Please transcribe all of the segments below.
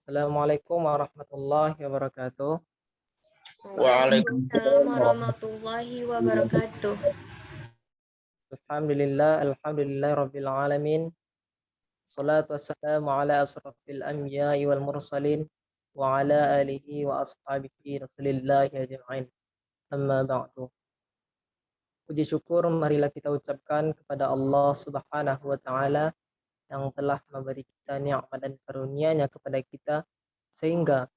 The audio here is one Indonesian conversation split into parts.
Assalamualaikum warahmatullahi wabarakatuh. Waalaikumsalam warahmatullahi wabarakatuh. Alhamdulillah rabbil alamin. Salatu wassalamu ala asrafil anbiya'i wal mursalin wa ala alihi wa ashabihi rasulillahi ajma'in. Amma ba'du. Puji syukur marilah kita ucapkan kepada Allah Subhanahu wa taala yang telah memberi kita nikmat dan karunia-Nya kepada kita sehingga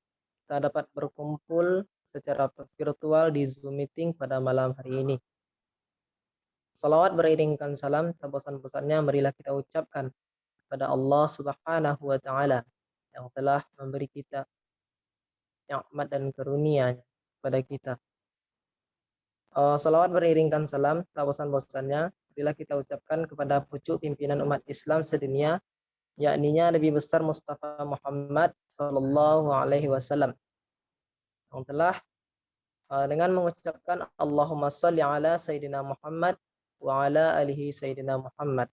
kita dapat berkumpul secara virtual di Zoom meeting pada malam hari ini. Salawat beriringkan salam, tak bosan-bosannya marilah kita ucapkan kepada Allah Subhanahu wa taala yang telah memberi kita nikmat dan karunia kepada kita. Salawat beriringkan salam, tak bosan-bosannya marilah kita ucapkan kepada pucuk pimpinan umat Islam sedunia, yakninya Nabi besar Mustafa Muhammad sallallahu alaihi wasallam yang telah dengan mengucapkan Allahumma salli ala Sayyidina Muhammad wa ala alihi Sayyidina Muhammad.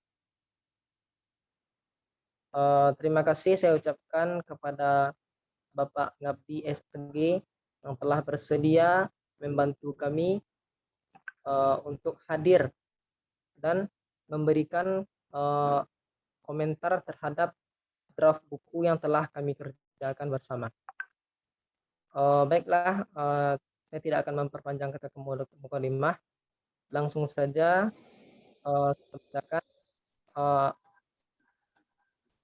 Terima kasih saya ucapkan kepada Bapak Ngabdi STG yang telah bersedia membantu kami untuk hadir dan memberikan komentar terhadap draft buku yang telah kami kerjakan bersama. Baiklah, saya tidak akan memperpanjang kata mukadimah. Langsung saja kita bacakan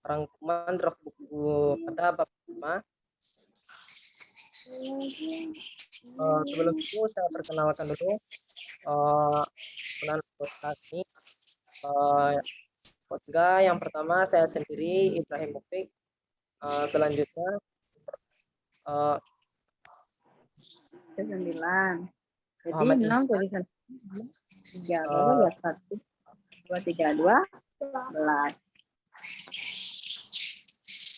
rangkuman draft buku pada bab 5. Sebelum itu saya perkenalkan dulu kami. Yang pertama saya sendiri Ibrahim Mufik. Selanjutnya 9. Jadi Muhammad 6 Ihsan. tulisan 3 ya 1 2 3 12.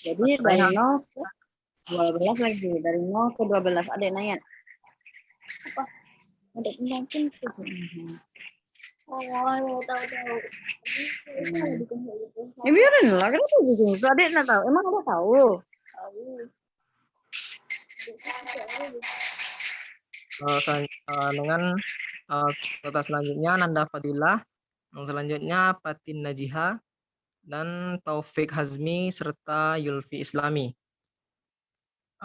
Jadi dari 0 ke 12 lagi, dari 0 ke 12 ada nanya. Apa? Ada mungkin Oh, mau tahu. Ya biarin lah, kenapa gitu? Adik nggak tahu. Emang ada tahu? Dengan kota selanjutnya Nanda Fadilah, yang selanjutnya Patin Najiha dan Taufik Hazmi serta Yulfi Islami.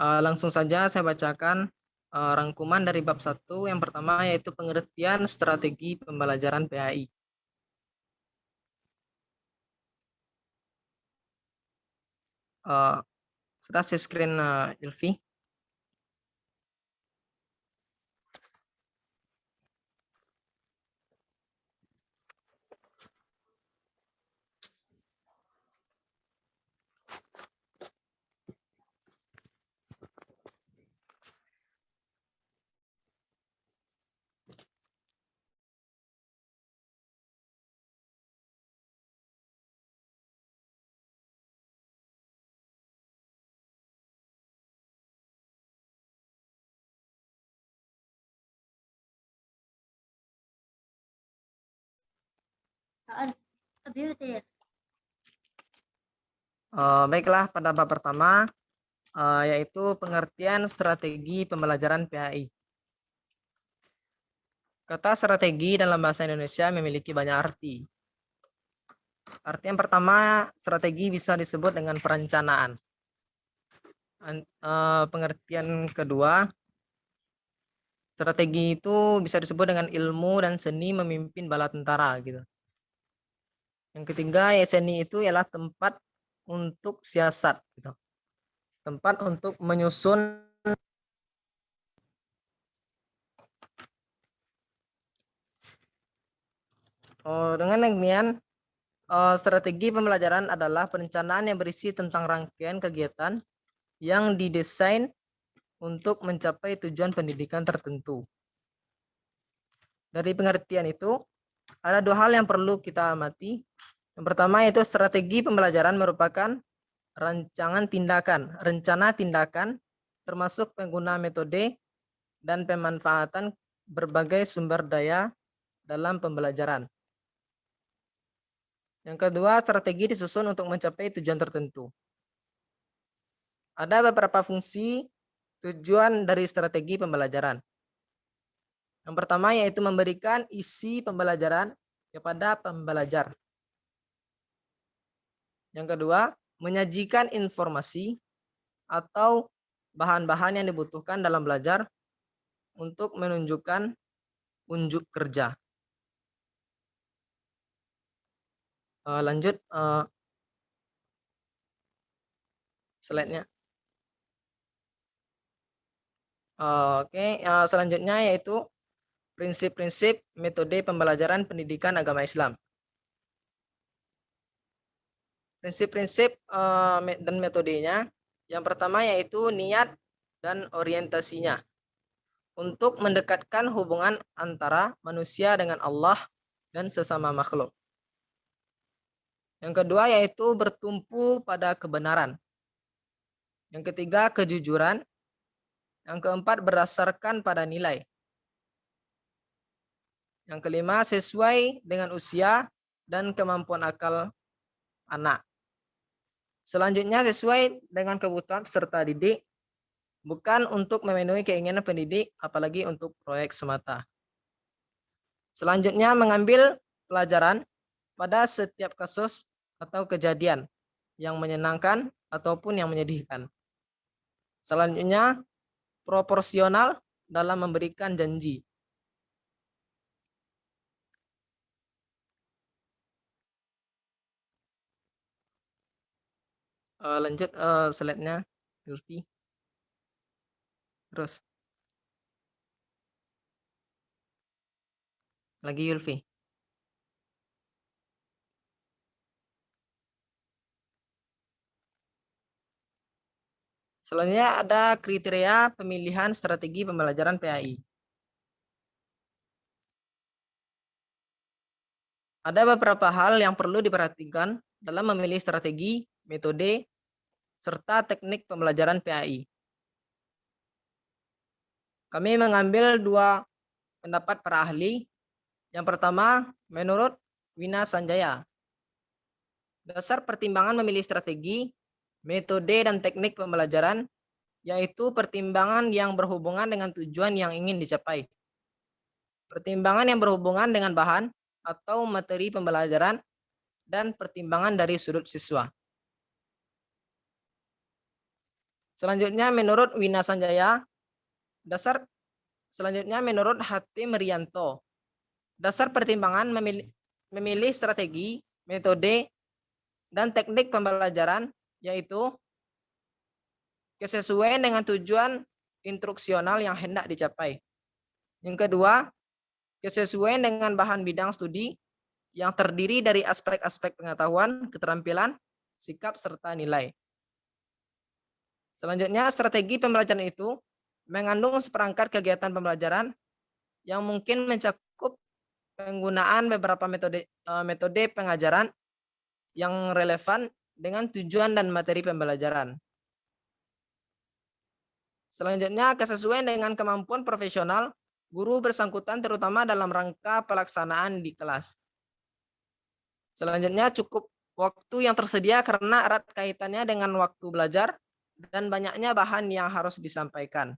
Langsung saja saya bacakan rangkuman dari bab 1 yang pertama, yaitu pengertian strategi pembelajaran PAI. Sudah share screen Yulfi? Baiklah, pada bab pertama yaitu pengertian strategi pembelajaran PAI. Kata strategi dalam bahasa Indonesia memiliki banyak arti. Arti yang pertama, strategi bisa disebut dengan perencanaan. Pengertian kedua, strategi itu bisa disebut dengan ilmu dan seni memimpin bala tentara gitu. Yang ketiga, ya seni itu ialah tempat untuk siasat gitu. Tempat untuk menyusun dengan demikian strategi pembelajaran adalah perencanaan yang berisi tentang rangkaian kegiatan yang didesain untuk mencapai tujuan pendidikan tertentu. Dari pengertian itu ada dua hal yang perlu kita amati. Yang pertama yaitu strategi pembelajaran merupakan rencana tindakan termasuk penggunaan metode dan pemanfaatan berbagai sumber daya dalam pembelajaran. Yang kedua, strategi disusun untuk mencapai tujuan tertentu. Ada beberapa fungsi tujuan dari strategi pembelajaran. Yang pertama yaitu memberikan isi pembelajaran kepada pembelajar. Yang kedua, menyajikan informasi atau bahan-bahan yang dibutuhkan dalam belajar untuk menunjukkan unjuk kerja. Lanjut slide-nya. Oke, selanjutnya yaitu prinsip-prinsip metode pembelajaran pendidikan agama Islam. Prinsip-prinsip dan metodenya, yang pertama yaitu niat dan orientasinya untuk mendekatkan hubungan antara manusia dengan Allah dan sesama makhluk. Yang kedua yaitu bertumpu pada kebenaran. Yang ketiga kejujuran. Yang keempat berdasarkan pada nilai. Yang kelima sesuai dengan usia dan kemampuan akal anak. Selanjutnya sesuai dengan kebutuhan peserta didik, bukan untuk memenuhi keinginan pendidik, apalagi untuk proyek semata. Selanjutnya mengambil pelajaran pada setiap kasus atau kejadian yang menyenangkan ataupun yang menyedihkan. Selanjutnya proporsional dalam memberikan janji. Lanjut slide-nya, Yulfi. Terus. Lagi Yulfi. Selanjutnya ada kriteria pemilihan strategi pembelajaran PAI. Ada beberapa hal yang perlu diperhatikan dalam memilih strategi, metode, serta teknik pembelajaran PAI. Kami mengambil 2 pendapat para ahli. Yang pertama, menurut Wina Sanjaya, dasar pertimbangan memilih strategi, metode, dan teknik pembelajaran yaitu pertimbangan yang berhubungan dengan tujuan yang ingin dicapai. Pertimbangan yang berhubungan dengan bahan atau materi pembelajaran dan pertimbangan dari sudut siswa. Selanjutnya menurut Wina Sanjaya, selanjutnya menurut Hatim Rianto, dasar pertimbangan memilih strategi, metode, dan teknik pembelajaran yaitu kesesuaian dengan tujuan instruksional yang hendak dicapai. Yang kedua, kesesuaian dengan bahan bidang studi yang terdiri dari aspek-aspek pengetahuan, keterampilan, sikap, serta nilai. Selanjutnya, strategi pembelajaran itu mengandung seperangkat kegiatan pembelajaran yang mungkin mencakup penggunaan beberapa metode pengajaran yang relevan dengan tujuan dan materi pembelajaran. Selanjutnya, kesesuaian dengan kemampuan profesional guru bersangkutan terutama dalam rangka pelaksanaan di kelas. Selanjutnya, cukup waktu yang tersedia karena erat kaitannya dengan waktu belajar dan banyaknya bahan yang harus disampaikan.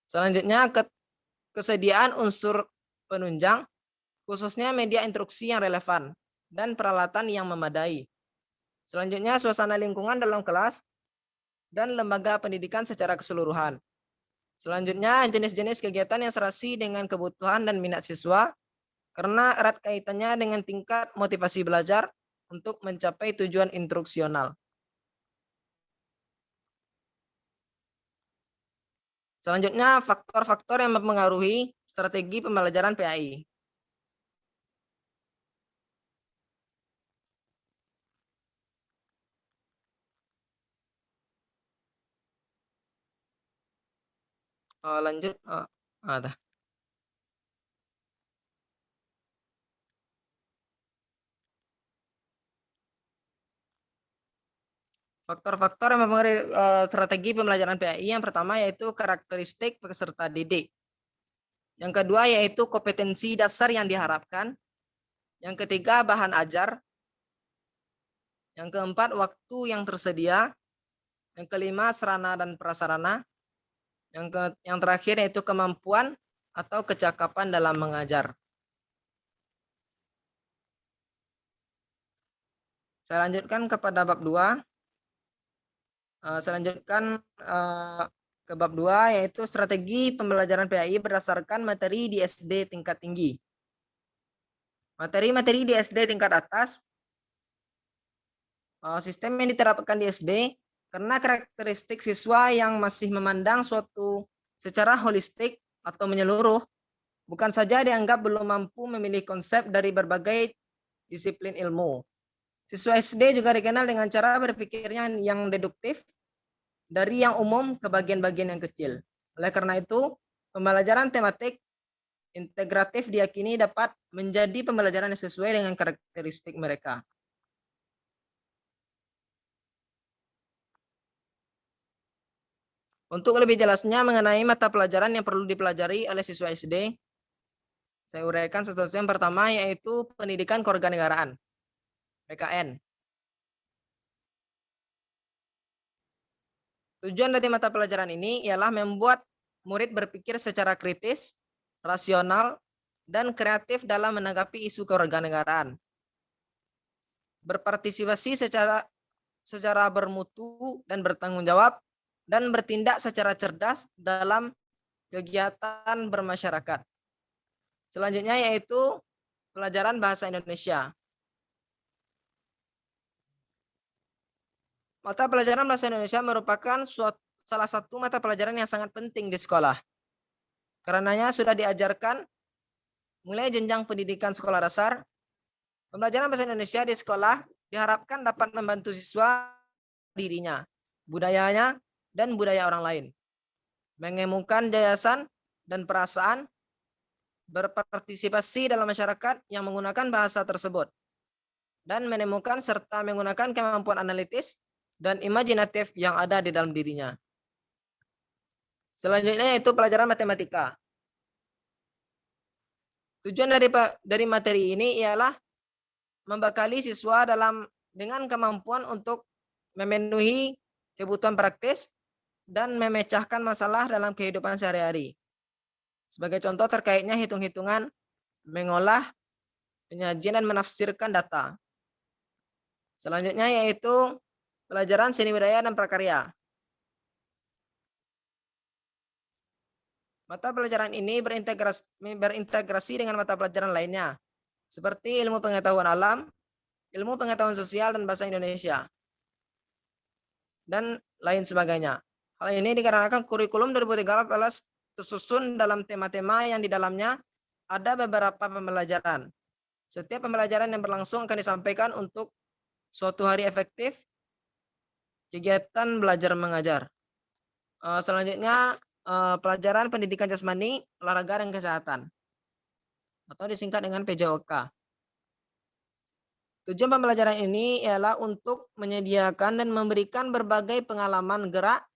Selanjutnya, kesediaan unsur penunjang, khususnya media instruksi yang relevan dan peralatan yang memadai. Selanjutnya, suasana lingkungan dalam kelas dan lembaga pendidikan secara keseluruhan. Selanjutnya, jenis-jenis kegiatan yang serasi dengan kebutuhan dan minat siswa karena erat kaitannya dengan tingkat motivasi belajar untuk mencapai tujuan instruksional. Selanjutnya, faktor-faktor yang mempengaruhi strategi pembelajaran PAI. Lanjut. Ada. Faktor-faktor yang mempengaruhi strategi pembelajaran PAI yang pertama yaitu karakteristik peserta didik. Yang kedua yaitu kompetensi dasar yang diharapkan. Yang ketiga bahan ajar. Yang keempat, waktu yang tersedia. Yang kelima, sarana dan prasarana. Yang terakhir yaitu kemampuan atau kecakapan dalam mengajar. Saya lanjutkan kepada bab 2. Saya lanjutkan ke bab 2, yaitu strategi pembelajaran PAI berdasarkan materi di SD tingkat tinggi. Materi-materi di SD tingkat atas, sistem yang diterapkan di SD karena karakteristik siswa yang masih memandang suatu secara holistik atau menyeluruh, bukan saja dianggap belum mampu memilih konsep dari berbagai disiplin ilmu. Siswa SD juga dikenal dengan cara berpikirnya yang deduktif dari yang umum ke bagian-bagian yang kecil. Oleh karena itu, pembelajaran tematik integratif diyakini dapat menjadi pembelajaran yang sesuai dengan karakteristik mereka. Untuk lebih jelasnya mengenai mata pelajaran yang perlu dipelajari oleh siswa SD, saya uraikan sesuatu yang pertama, yaitu pendidikan kewarganegaraan, PKN. Tujuan dari mata pelajaran ini ialah membuat murid berpikir secara kritis, rasional, dan kreatif dalam menanggapi isu kewarganegaraan. Berpartisipasi secara bermutu dan bertanggung jawab, dan bertindak secara cerdas dalam kegiatan bermasyarakat. Selanjutnya yaitu pelajaran bahasa Indonesia. Mata pelajaran bahasa Indonesia merupakan salah satu mata pelajaran yang sangat penting di sekolah. Karenanya sudah diajarkan mulai jenjang pendidikan sekolah dasar. Pembelajaran bahasa Indonesia di sekolah diharapkan dapat membantu siswa dirinya, budayanya, dan budaya orang lain, mengemukan yayasan dan perasaan, berpartisipasi dalam masyarakat yang menggunakan bahasa tersebut, dan menemukan serta menggunakan kemampuan analitis dan imajinatif yang ada di dalam dirinya. Selanjutnya yaitu pelajaran matematika. Tujuan dari materi ini ialah membekali siswa dengan kemampuan untuk memenuhi kebutuhan praktis dan memecahkan masalah dalam kehidupan sehari-hari. Sebagai contoh terkaitnya hitung-hitungan, mengolah, penyajian, dan menafsirkan data. Selanjutnya yaitu pelajaran seni budaya dan prakarya. Mata pelajaran ini berintegrasi dengan mata pelajaran lainnya, seperti ilmu pengetahuan alam, ilmu pengetahuan sosial, dan bahasa Indonesia, dan lain sebagainya. Hal ini dikarenakan kurikulum 2013 tersusun dalam tema-tema yang di dalamnya ada beberapa pembelajaran. Setiap pembelajaran yang berlangsung akan disampaikan untuk suatu hari efektif kegiatan belajar mengajar. Selanjutnya pelajaran pendidikan jasmani, olahraga, dan kesehatan, atau disingkat dengan PJOK. Tujuan pembelajaran ini ialah untuk menyediakan dan memberikan berbagai pengalaman gerak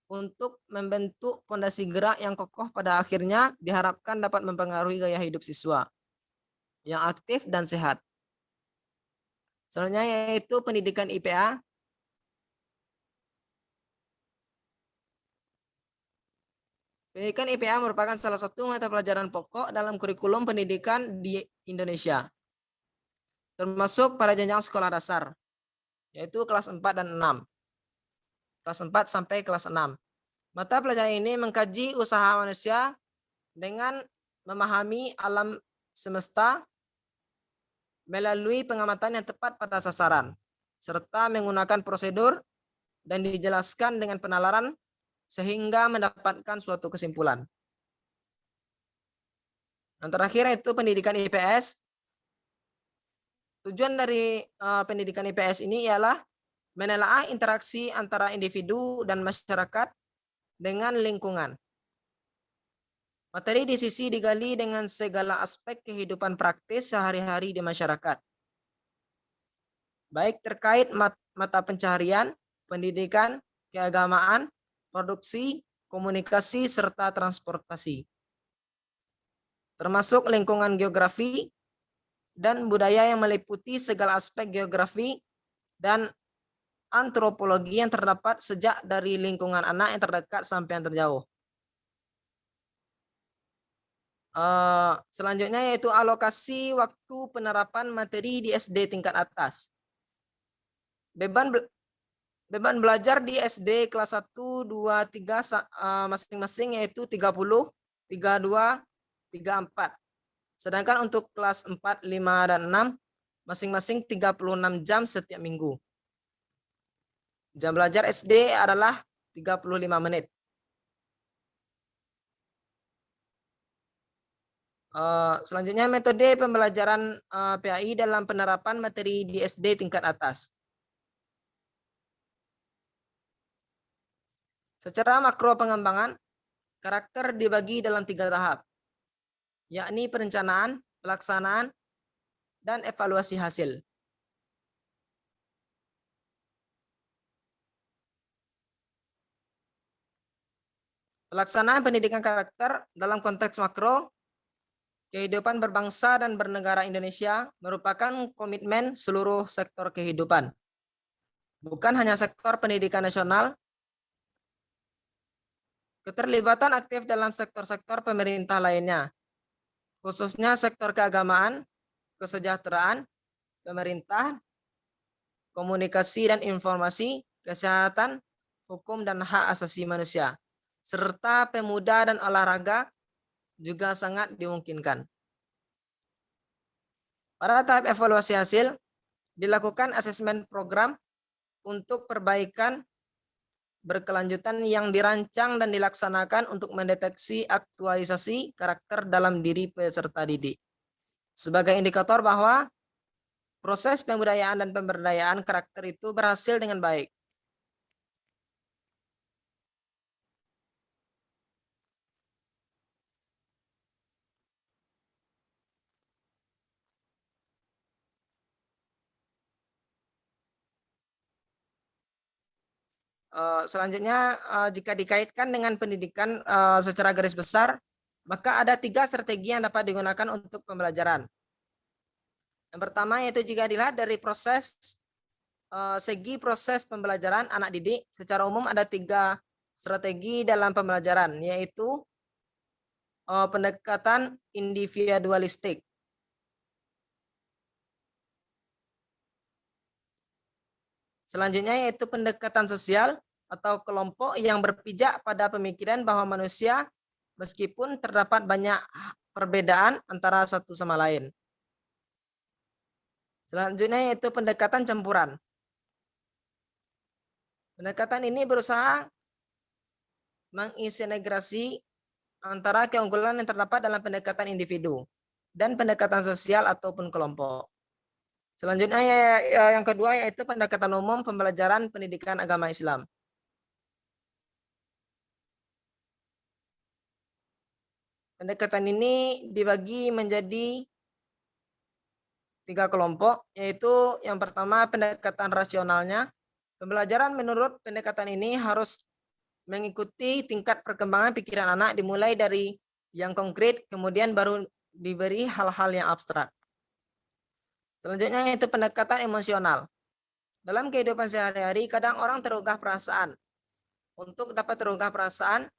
untuk membentuk fondasi gerak yang kokoh, pada akhirnya diharapkan dapat mempengaruhi gaya hidup siswa yang aktif dan sehat. Selanjutnya yaitu pendidikan IPA. Pendidikan IPA merupakan salah satu mata pelajaran pokok dalam kurikulum pendidikan di Indonesia, termasuk pada jenjang sekolah dasar, yaitu kelas 4 dan 6. Kelas 4 sampai kelas 6. Mata pelajaran ini mengkaji usaha manusia dengan memahami alam semesta melalui pengamatan yang tepat pada sasaran, serta menggunakan prosedur dan dijelaskan dengan penalaran sehingga mendapatkan suatu kesimpulan. Yang terakhir itu pendidikan IPS. Tujuan dari pendidikan IPS ini ialah menelaah interaksi antara individu dan masyarakat dengan lingkungan. Materi di sisi digali dengan segala aspek kehidupan praktis sehari-hari di masyarakat, baik terkait mata pencaharian, pendidikan, keagamaan, produksi, komunikasi, serta transportasi, termasuk lingkungan geografi dan budaya yang meliputi segala aspek geografi, dan antropologi yang terdapat sejak dari lingkungan anak yang terdekat sampai yang terjauh. Selanjutnya yaitu alokasi waktu penerapan materi di SD tingkat atas. Beban belajar di SD kelas 1, 2, 3 masing-masing yaitu 30, 32, 34. Sedangkan untuk kelas 4, 5, dan 6 masing-masing 36 jam setiap minggu. Jam belajar SD adalah 35 menit. Selanjutnya metode pembelajaran PAI dalam penerapan materi di SD tingkat atas. Secara makro pengembangan, karakter dibagi dalam 3 tahap, yakni perencanaan, pelaksanaan, dan evaluasi hasil. Pelaksanaan pendidikan karakter dalam konteks makro, kehidupan berbangsa dan bernegara Indonesia merupakan komitmen seluruh sektor kehidupan. Bukan hanya sektor pendidikan nasional, keterlibatan aktif dalam sektor-sektor pemerintah lainnya, khususnya sektor keagamaan, kesejahteraan, pemerintah, komunikasi dan informasi, kesehatan, hukum dan hak asasi manusia, serta pemuda dan olahraga juga sangat dimungkinkan. Pada tahap evaluasi hasil, dilakukan asesmen program untuk perbaikan berkelanjutan yang dirancang dan dilaksanakan untuk mendeteksi aktualisasi karakter dalam diri peserta didik. Sebagai indikator bahwa proses pembudayaan dan pemberdayaan karakter itu berhasil dengan baik. Selanjutnya, jika dikaitkan dengan pendidikan secara garis besar, maka ada 3 strategi yang dapat digunakan untuk pembelajaran. Yang pertama yaitu jika dilihat dari segi proses pembelajaran anak didik, secara umum ada 3 strategi dalam pembelajaran, yaitu pendekatan individualistik. Selanjutnya yaitu pendekatan sosial atau kelompok yang berpijak pada pemikiran bahwa manusia meskipun terdapat banyak perbedaan antara satu sama lain. Selanjutnya yaitu pendekatan campuran. Pendekatan ini berusaha mengintegrasi antara keunggulan yang terdapat dalam pendekatan individu dan pendekatan sosial ataupun kelompok. Selanjutnya yang kedua yaitu pendekatan umum pembelajaran pendidikan agama Islam. Pendekatan ini dibagi menjadi 3 kelompok, yaitu yang pertama pendekatan rasionalnya. Pembelajaran menurut pendekatan ini harus mengikuti tingkat perkembangan pikiran anak dimulai dari yang konkret, kemudian baru diberi hal-hal yang abstrak. Selanjutnya yaitu pendekatan emosional. Dalam kehidupan sehari-hari, kadang orang tergugah perasaan. Untuk dapat tergugah perasaan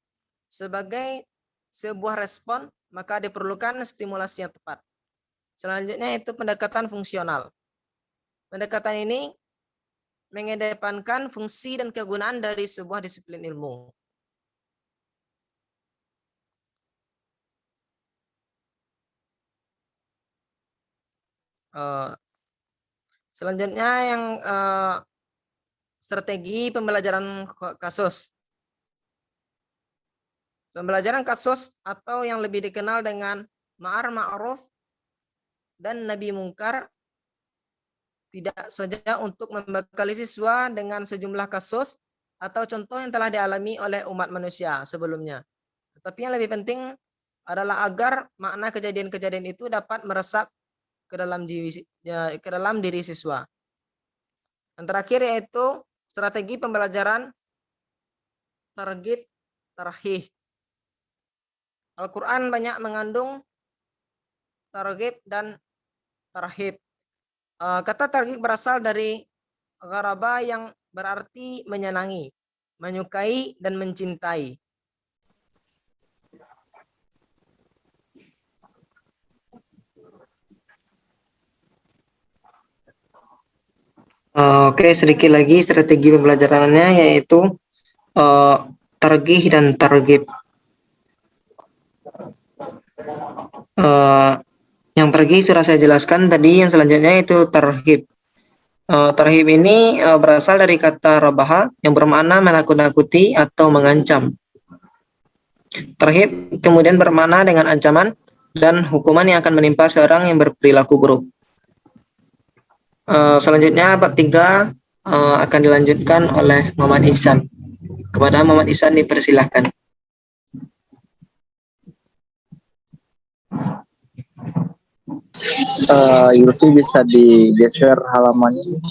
sebagai sebuah respon, maka diperlukan stimulasi yang tepat. Selanjutnya itu pendekatan fungsional. Pendekatan ini mengedepankan fungsi dan kegunaan dari sebuah disiplin ilmu. Selanjutnya yang strategi pembelajaran kasus. Pembelajaran kasus atau yang lebih dikenal dengan ma'ar ma'ruf dan nabi mungkar tidak saja untuk membekali siswa dengan sejumlah kasus atau contoh yang telah dialami oleh umat manusia sebelumnya. Tetapi yang lebih penting adalah agar makna kejadian-kejadian itu dapat meresap ke dalam diri siswa. Yang terakhir yaitu strategi pembelajaran targhib tarhih. Al-Quran banyak mengandung targhib dan tarhib. Kata targhib berasal dari Gharaba yang berarti menyenangi, menyukai, dan mencintai. Oke, sedikit lagi strategi pembelajarannya yaitu targih dan targib. Yang targih sudah saya jelaskan tadi, yang selanjutnya itu tarhib. Tarhib ini berasal dari kata rabaha yang bermakna menakut-nakuti atau mengancam. Tarhib kemudian bermakna dengan ancaman dan hukuman yang akan menimpa seorang yang berperilaku buruk. Selanjutnya bab 3 akan dilanjutkan oleh Muhammad Ihsan. Kepada Muhammad Ihsan dipersilahkan. Yusuf bisa digeser halamannya.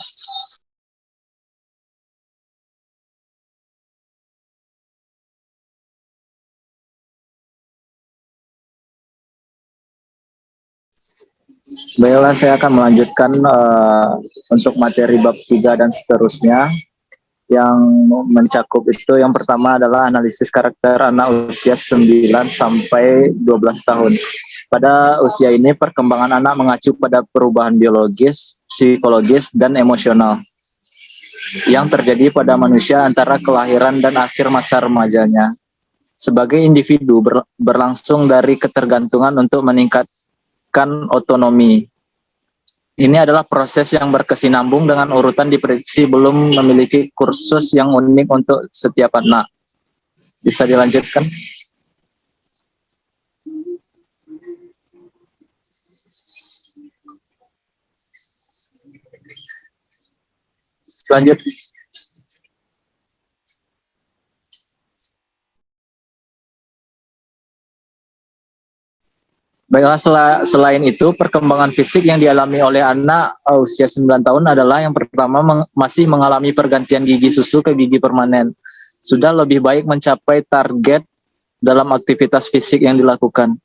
Baiklah, saya akan melanjutkan untuk materi bab 3 dan seterusnya. Yang mencakup itu yang pertama adalah analisis karakter anak usia 9 sampai 12 tahun. Pada usia ini perkembangan anak mengacu pada perubahan biologis, psikologis, dan emosional yang terjadi pada manusia antara kelahiran dan akhir masa remajanya. Sebagai individu berlangsung dari ketergantungan untuk meningkatkan otonomi. Ini adalah proses yang berkesinambung dengan urutan diprediksi belum memiliki kursus yang unik untuk setiap anak. Bisa dilanjutkan? Lanjut. Baiklah, selain itu, perkembangan fisik yang dialami oleh anak usia 9 tahun adalah yang pertama masih mengalami pergantian gigi susu ke gigi permanen. Sudah lebih baik mencapai target dalam aktivitas fisik yang dilakukan.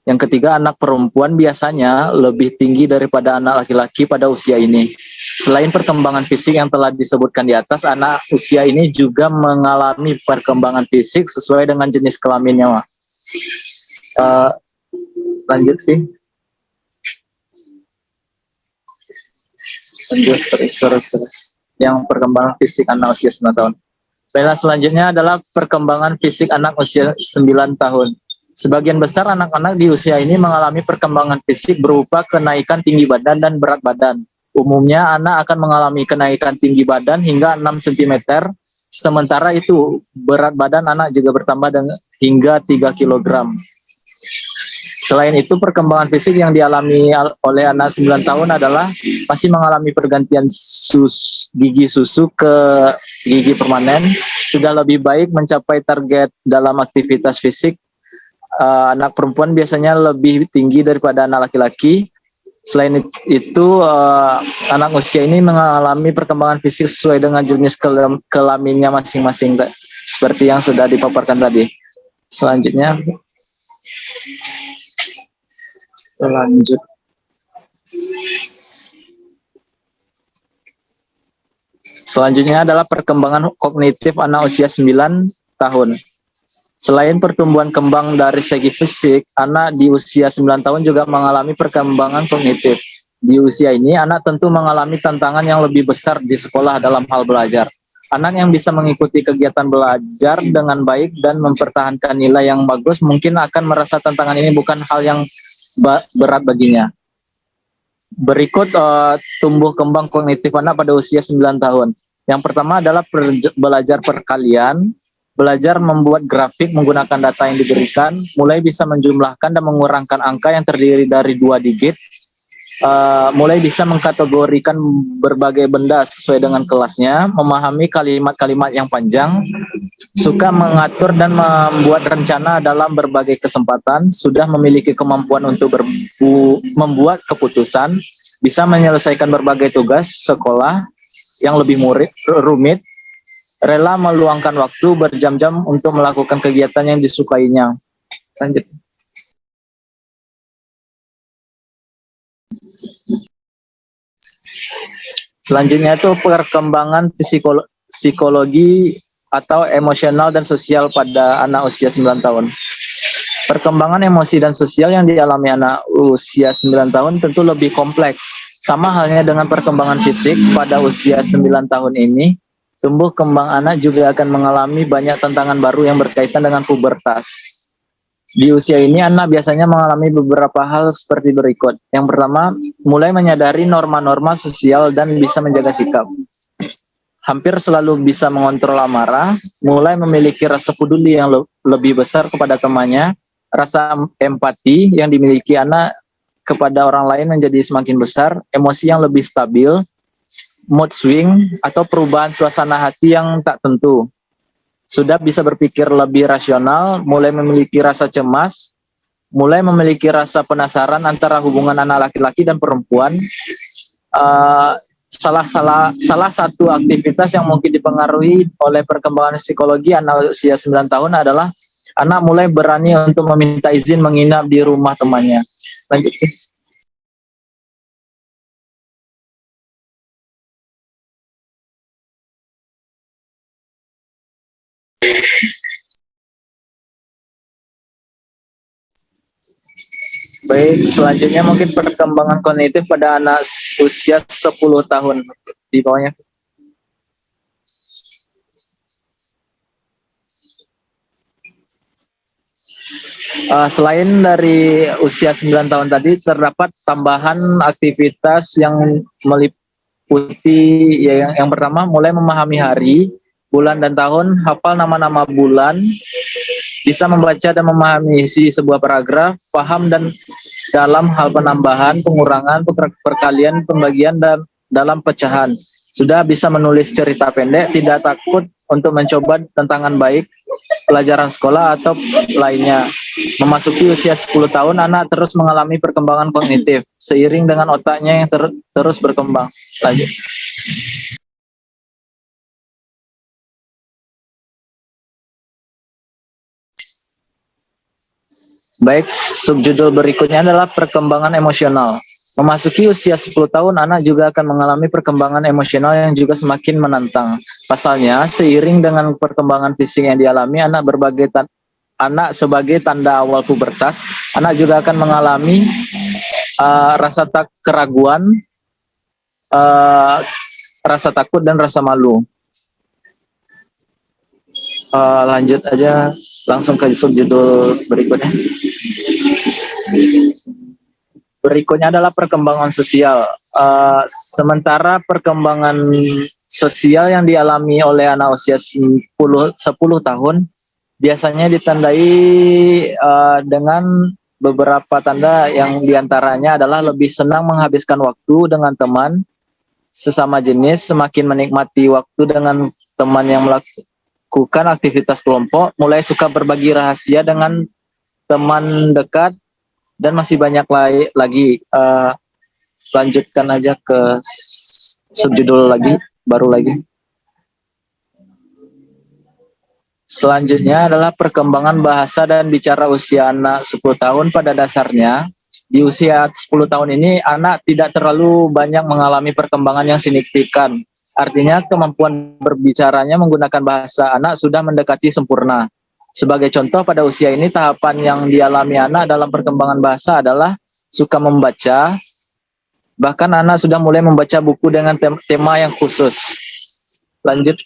Yang ketiga, anak perempuan biasanya lebih tinggi daripada anak laki-laki pada usia ini. Selain perkembangan fisik yang telah disebutkan di atas, anak usia ini juga mengalami perkembangan fisik sesuai dengan jenis kelaminnya. Lanjut sih. Lanjut terus. Yang perkembangan fisik anak usia 9 tahun. Baiklah, selanjutnya adalah perkembangan fisik anak usia 9 tahun. Sebagian besar anak-anak di usia ini mengalami perkembangan fisik berupa kenaikan tinggi badan dan berat badan. Umumnya anak akan mengalami kenaikan tinggi badan hingga 6 cm. Sementara itu berat badan anak juga bertambah hingga 3 kg. Selain itu, perkembangan fisik yang dialami oleh anak 9 tahun adalah masih mengalami pergantian gigi susu ke gigi permanen. Sudah lebih baik mencapai target dalam aktivitas fisik. Anak perempuan biasanya lebih tinggi daripada anak laki-laki. Selain itu, anak usia ini mengalami perkembangan fisik sesuai dengan jenis kelaminnya masing-masing, seperti yang sudah dipaparkan tadi. Selanjutnya, lanjut. Selanjutnya adalah perkembangan kognitif anak usia 9 tahun. Selain pertumbuhan kembang dari segi fisik, anak di usia 9 tahun juga mengalami perkembangan kognitif. Di usia ini, anak tentu mengalami tantangan yang lebih besar di sekolah dalam hal belajar. Anak yang bisa mengikuti kegiatan belajar dengan baik dan mempertahankan nilai yang bagus mungkin akan merasa tantangan ini bukan hal yang berat baginya. Berikut tumbuh kembang kognitif anak pada usia 9 tahun. Yang pertama adalah belajar perkalian, belajar membuat grafik menggunakan data yang diberikan, mulai bisa menjumlahkan dan mengurangkan angka yang terdiri dari 2 digit, mulai bisa mengkategorikan berbagai benda sesuai dengan kelasnya, memahami kalimat-kalimat yang panjang, suka mengatur dan membuat rencana dalam berbagai kesempatan, sudah memiliki kemampuan untuk membuat keputusan, bisa menyelesaikan berbagai tugas sekolah yang lebih rumit, rela meluangkan waktu berjam-jam untuk melakukan kegiatan yang disukainya. Lanjut. Selanjutnya itu perkembangan psikologi atau emosional dan sosial pada anak usia 9 tahun. Perkembangan emosi dan sosial yang dialami anak usia 9 tahun tentu lebih kompleks. Sama halnya dengan perkembangan fisik pada usia 9 tahun ini, tumbuh kembang anak juga akan mengalami banyak tantangan baru yang berkaitan dengan pubertas. Di usia ini anak biasanya mengalami beberapa hal seperti berikut. Yang pertama, mulai menyadari norma-norma sosial dan bisa menjaga sikap. Hampir selalu bisa mengontrol amarah, mulai memiliki rasa peduli yang lebih besar kepada temannya, rasa empati yang dimiliki anak kepada orang lain menjadi semakin besar, emosi yang lebih stabil, mood swing atau perubahan suasana hati yang tak tentu. Sudah bisa berpikir lebih rasional, mulai memiliki rasa cemas, mulai memiliki rasa penasaran antara hubungan anak laki-laki dan perempuan. Salah satu aktivitas yang mungkin dipengaruhi oleh perkembangan psikologi anak usia 9 tahun adalah anak mulai berani untuk meminta izin menginap di rumah temannya. Lanjut. Baik, selanjutnya mungkin perkembangan kognitif pada anak usia 10 tahun. Di bawahnya. Selain dari usia 9 tahun tadi, terdapat tambahan aktivitas yang meliputi yang pertama, mulai memahami hari, bulan, dan tahun, hafal nama-nama bulan, bisa membaca dan memahami isi sebuah paragraf, paham dan dalam hal penambahan, pengurangan, perkalian, pembagian, dan dalam pecahan. Sudah bisa menulis cerita pendek, tidak takut untuk mencoba tantangan baik, pelajaran sekolah atau lainnya. Memasuki usia 10 tahun, anak terus mengalami perkembangan kognitif, seiring dengan otaknya yang terus berkembang. Lanjut. Baik, subjudul berikutnya adalah perkembangan emosional. Memasuki usia 10 tahun, anak juga akan mengalami perkembangan emosional yang juga semakin menantang. Pasalnya, seiring dengan perkembangan fisik yang dialami, anak sebagai tanda awal pubertas, anak juga akan mengalami rasa keraguan, rasa takut, dan rasa malu. Lanjut aja, langsung ke subjudul berikutnya. Berikutnya adalah perkembangan sosial. Sementara perkembangan sosial yang dialami oleh anak usia 10 tahun biasanya ditandai dengan beberapa tanda yang diantaranya adalah lebih senang menghabiskan waktu dengan teman sesama jenis, semakin menikmati waktu dengan teman yang melakukan aktivitas kelompok, mulai suka berbagi rahasia dengan teman dekat, dan masih banyak lagi. Lanjutkan aja ke subjudul baru lagi. Selanjutnya adalah perkembangan bahasa dan bicara usia anak 10 tahun. Pada dasarnya, di usia 10 tahun ini, anak tidak terlalu banyak mengalami perkembangan yang signifikan. Artinya, kemampuan berbicaranya menggunakan bahasa anak sudah mendekati sempurna. Sebagai contoh, pada usia ini tahapan yang dialami anak dalam perkembangan bahasa adalah suka membaca, bahkan anak sudah mulai membaca buku dengan tema yang khusus. Lanjut.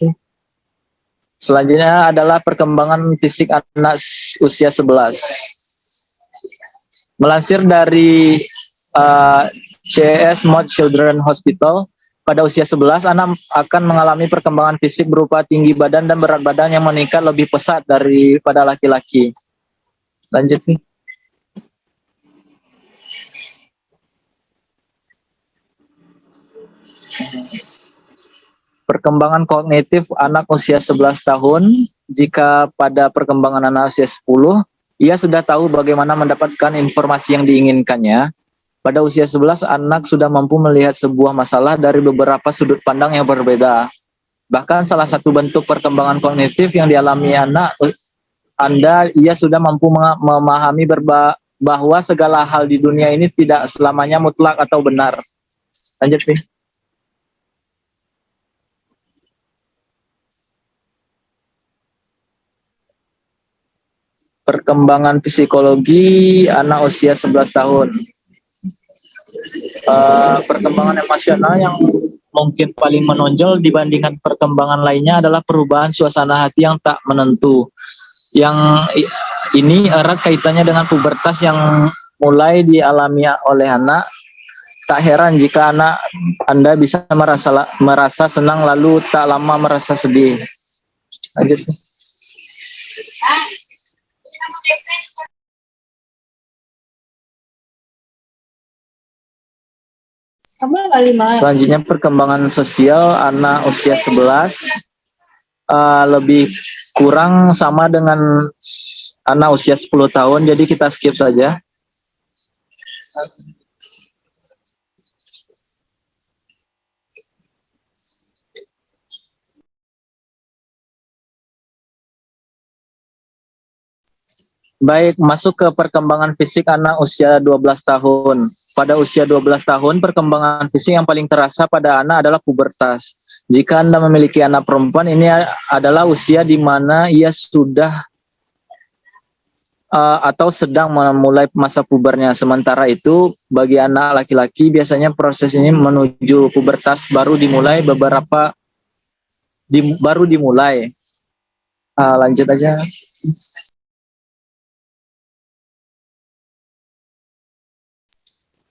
Selanjutnya adalah perkembangan fisik anak usia 11. Melansir dari CES Mott Children's Hospital, pada usia 11, anak akan mengalami perkembangan fisik berupa tinggi badan dan berat badan yang meningkat lebih pesat daripada laki-laki. Lanjut nih. Perkembangan kognitif anak usia 11 tahun, jika pada perkembangan anak usia 10, ia sudah tahu bagaimana mendapatkan informasi yang diinginkannya. Pada usia 11, anak sudah mampu melihat sebuah masalah dari beberapa sudut pandang yang berbeda. Bahkan salah satu bentuk perkembangan kognitif yang dialami ia sudah mampu memahami bahwa segala hal di dunia ini tidak selamanya mutlak atau benar. Lanjut, Fi. perkembangan psikologi anak usia 11 tahun. Perkembangan emosional yang mungkin paling menonjol dibandingkan perkembangan lainnya adalah perubahan suasana hati yang tak menentu. Yang ini erat kaitannya dengan pubertas yang mulai dialami oleh anak. Tak heran jika anak Anda bisa merasa senang lalu tak lama merasa sedih. Lanjut. Selanjutnya perkembangan sosial anak usia 11 lebih kurang sama dengan anak usia 10 tahun, jadi kita skip saja. Baik, masuk ke perkembangan fisik anak usia 12 tahun. Pada usia 12 tahun, perkembangan fisik yang paling terasa pada anak adalah pubertas. Jika Anda memiliki anak perempuan, ini adalah usia di mana ia sudah atau sedang memulai masa pubernya. Sementara itu, bagi anak laki-laki, biasanya proses ini menuju pubertas baru dimulai lanjut aja.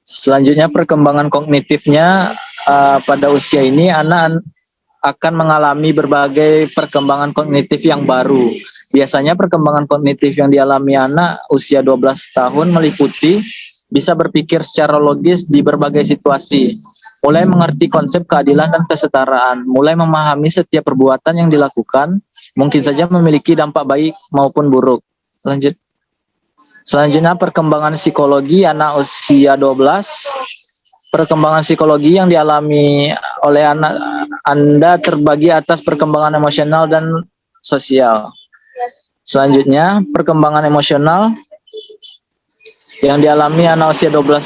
Selanjutnya perkembangan kognitifnya pada usia ini anak akan mengalami berbagai perkembangan kognitif yang baru. Biasanya perkembangan kognitif yang dialami anak usia 12 tahun meliputi bisa berpikir secara logis di berbagai situasi, mulai mengerti konsep keadilan dan kesetaraan, mulai memahami setiap perbuatan yang dilakukan, mungkin saja memiliki dampak baik maupun buruk. Lanjut. Selanjutnya perkembangan psikologi anak usia 12. Perkembangan psikologi yang dialami oleh anak Anda terbagi atas perkembangan emosional dan sosial. Selanjutnya perkembangan emosional yang dialami anak usia 12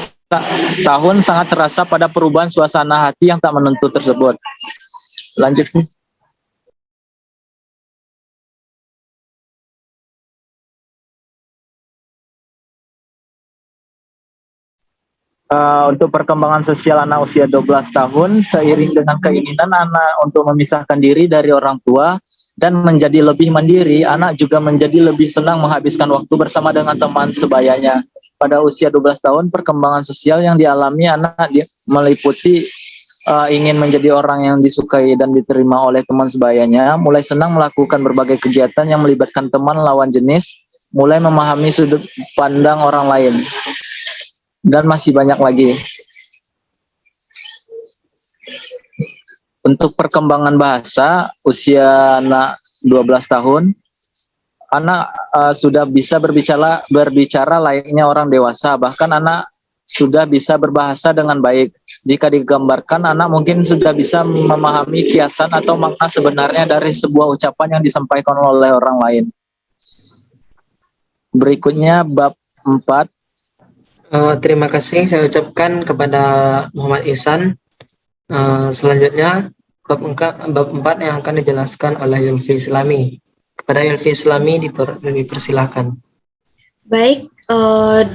tahun sangat terasa pada perubahan suasana hati yang tak menentu tersebut. Lanjut. Untuk perkembangan sosial anak usia 12 tahun, seiring dengan keinginan anak untuk memisahkan diri dari orang tua dan menjadi lebih mandiri, anak juga menjadi lebih senang menghabiskan waktu bersama dengan teman sebayanya. Pada usia 12 tahun, perkembangan sosial yang dialami anak meliputi ingin menjadi orang yang disukai dan diterima oleh teman sebayanya, mulai senang melakukan berbagai kegiatan yang melibatkan teman lawan jenis, mulai memahami sudut pandang orang lain, dan masih banyak lagi. Untuk perkembangan bahasa, usia anak 12 tahun, anak sudah bisa berbicara layaknya orang dewasa, bahkan anak sudah bisa berbahasa dengan baik. Jika digambarkan, anak mungkin sudah bisa memahami kiasan atau makna sebenarnya dari sebuah ucapan yang disampaikan oleh orang lain. Berikutnya bab 4. Terima kasih saya ucapkan kepada Muhammad Ihsan. Selanjutnya bab 4 yang akan dijelaskan oleh Yulfi Islami. Kepada Yulfi Islami dipersilakan. Baik,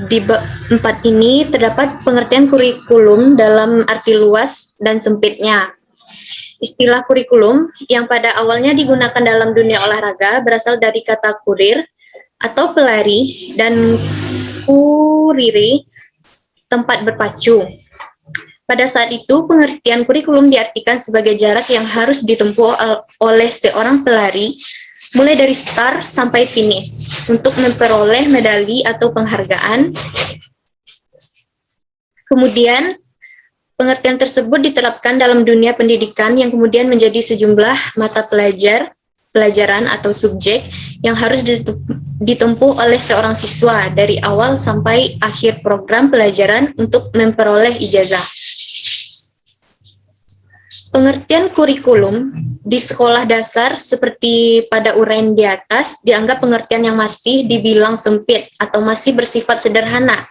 di bab 4 ini terdapat pengertian kurikulum dalam arti luas dan sempitnya. Istilah kurikulum yang pada awalnya digunakan dalam dunia olahraga berasal dari kata kurir atau pelari dan kuriri, tempat berpacu. Pada saat itu, pengertian kurikulum diartikan sebagai jarak yang harus ditempuh oleh seorang pelari, mulai dari start sampai finish, untuk memperoleh medali atau penghargaan. Kemudian, pengertian tersebut diterapkan dalam dunia pendidikan yang kemudian menjadi sejumlah mata pelajaran atau subjek yang harus ditempuh oleh seorang siswa dari awal sampai akhir program pelajaran untuk memperoleh ijazah. Pengertian kurikulum di sekolah dasar seperti pada uraian di atas dianggap pengertian yang masih dibilang sempit atau masih bersifat sederhana.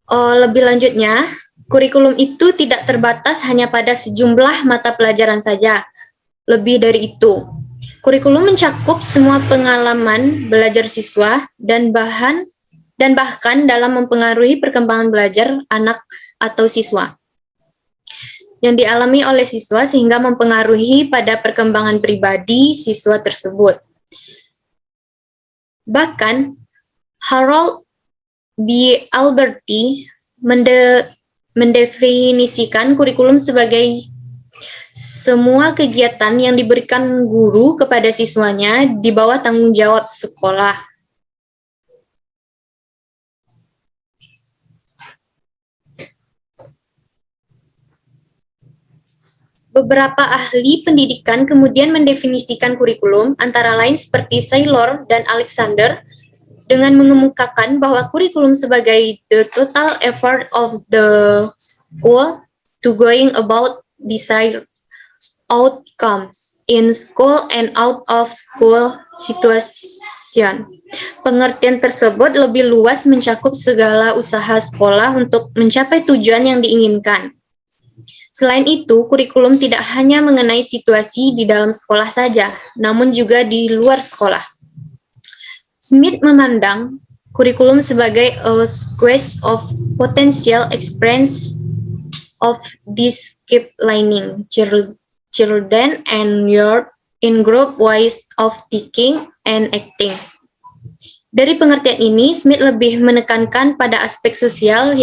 Lebih lanjutnya, kurikulum itu tidak terbatas hanya pada sejumlah mata pelajaran saja. Lebih dari itu, Kurikulum mencakup semua pengalaman belajar siswa dan bahkan dalam mempengaruhi perkembangan belajar anak atau siswa yang dialami oleh siswa sehingga mempengaruhi pada perkembangan pribadi siswa tersebut. Bahkan Harold B. Alberti mendefinisikan kurikulum sebagai semua kegiatan yang diberikan guru kepada siswanya di bawah tanggung jawab sekolah. Beberapa ahli pendidikan kemudian mendefinisikan kurikulum, antara lain seperti Saylor dan Alexander, dengan mengemukakan bahwa kurikulum sebagai the total effort of the school to going about desired outcomes in school and out of school situation. Pengertian tersebut lebih luas mencakup segala usaha sekolah untuk mencapai tujuan yang diinginkan. Selain itu, kurikulum tidak hanya mengenai situasi di dalam sekolah saja, namun juga di luar sekolah. Smith memandang kurikulum sebagai a quest of potential experience of disciplining children and youth in group ways of thinking and acting. Dari pengertian ini, Smith lebih menekankan pada aspek sosial,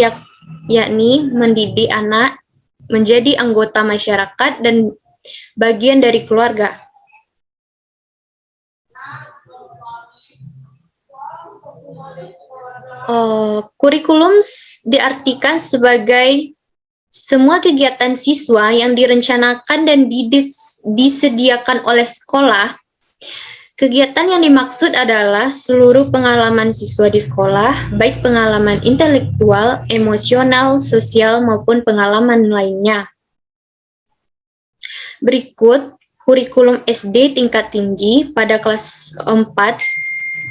yakni mendidik anak menjadi anggota masyarakat dan bagian dari keluarga. Kurikulum diartikan sebagai semua kegiatan siswa yang direncanakan dan disediakan oleh sekolah. Kegiatan yang dimaksud adalah seluruh pengalaman siswa di sekolah, baik pengalaman intelektual, emosional, sosial, maupun pengalaman lainnya. Berikut kurikulum SD tingkat tinggi pada kelas 4.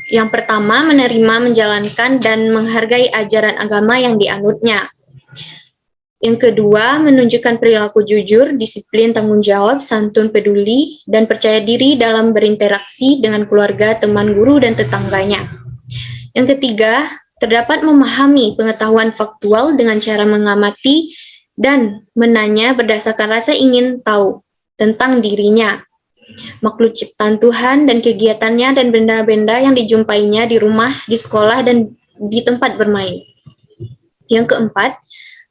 Yang pertama, menerima, menjalankan, dan menghargai ajaran agama yang dianutnya. Yang kedua, menunjukkan perilaku jujur, disiplin, tanggung jawab, santun, peduli, dan percaya diri dalam berinteraksi dengan keluarga, teman, guru, dan tetangganya. Yang ketiga, terdapat memahami pengetahuan faktual dengan cara mengamati dan menanya berdasarkan rasa ingin tahu tentang dirinya, makhluk ciptaan Tuhan dan kegiatannya dan benda-benda yang dijumpainya di rumah, di sekolah, dan di tempat bermain. Yang keempat,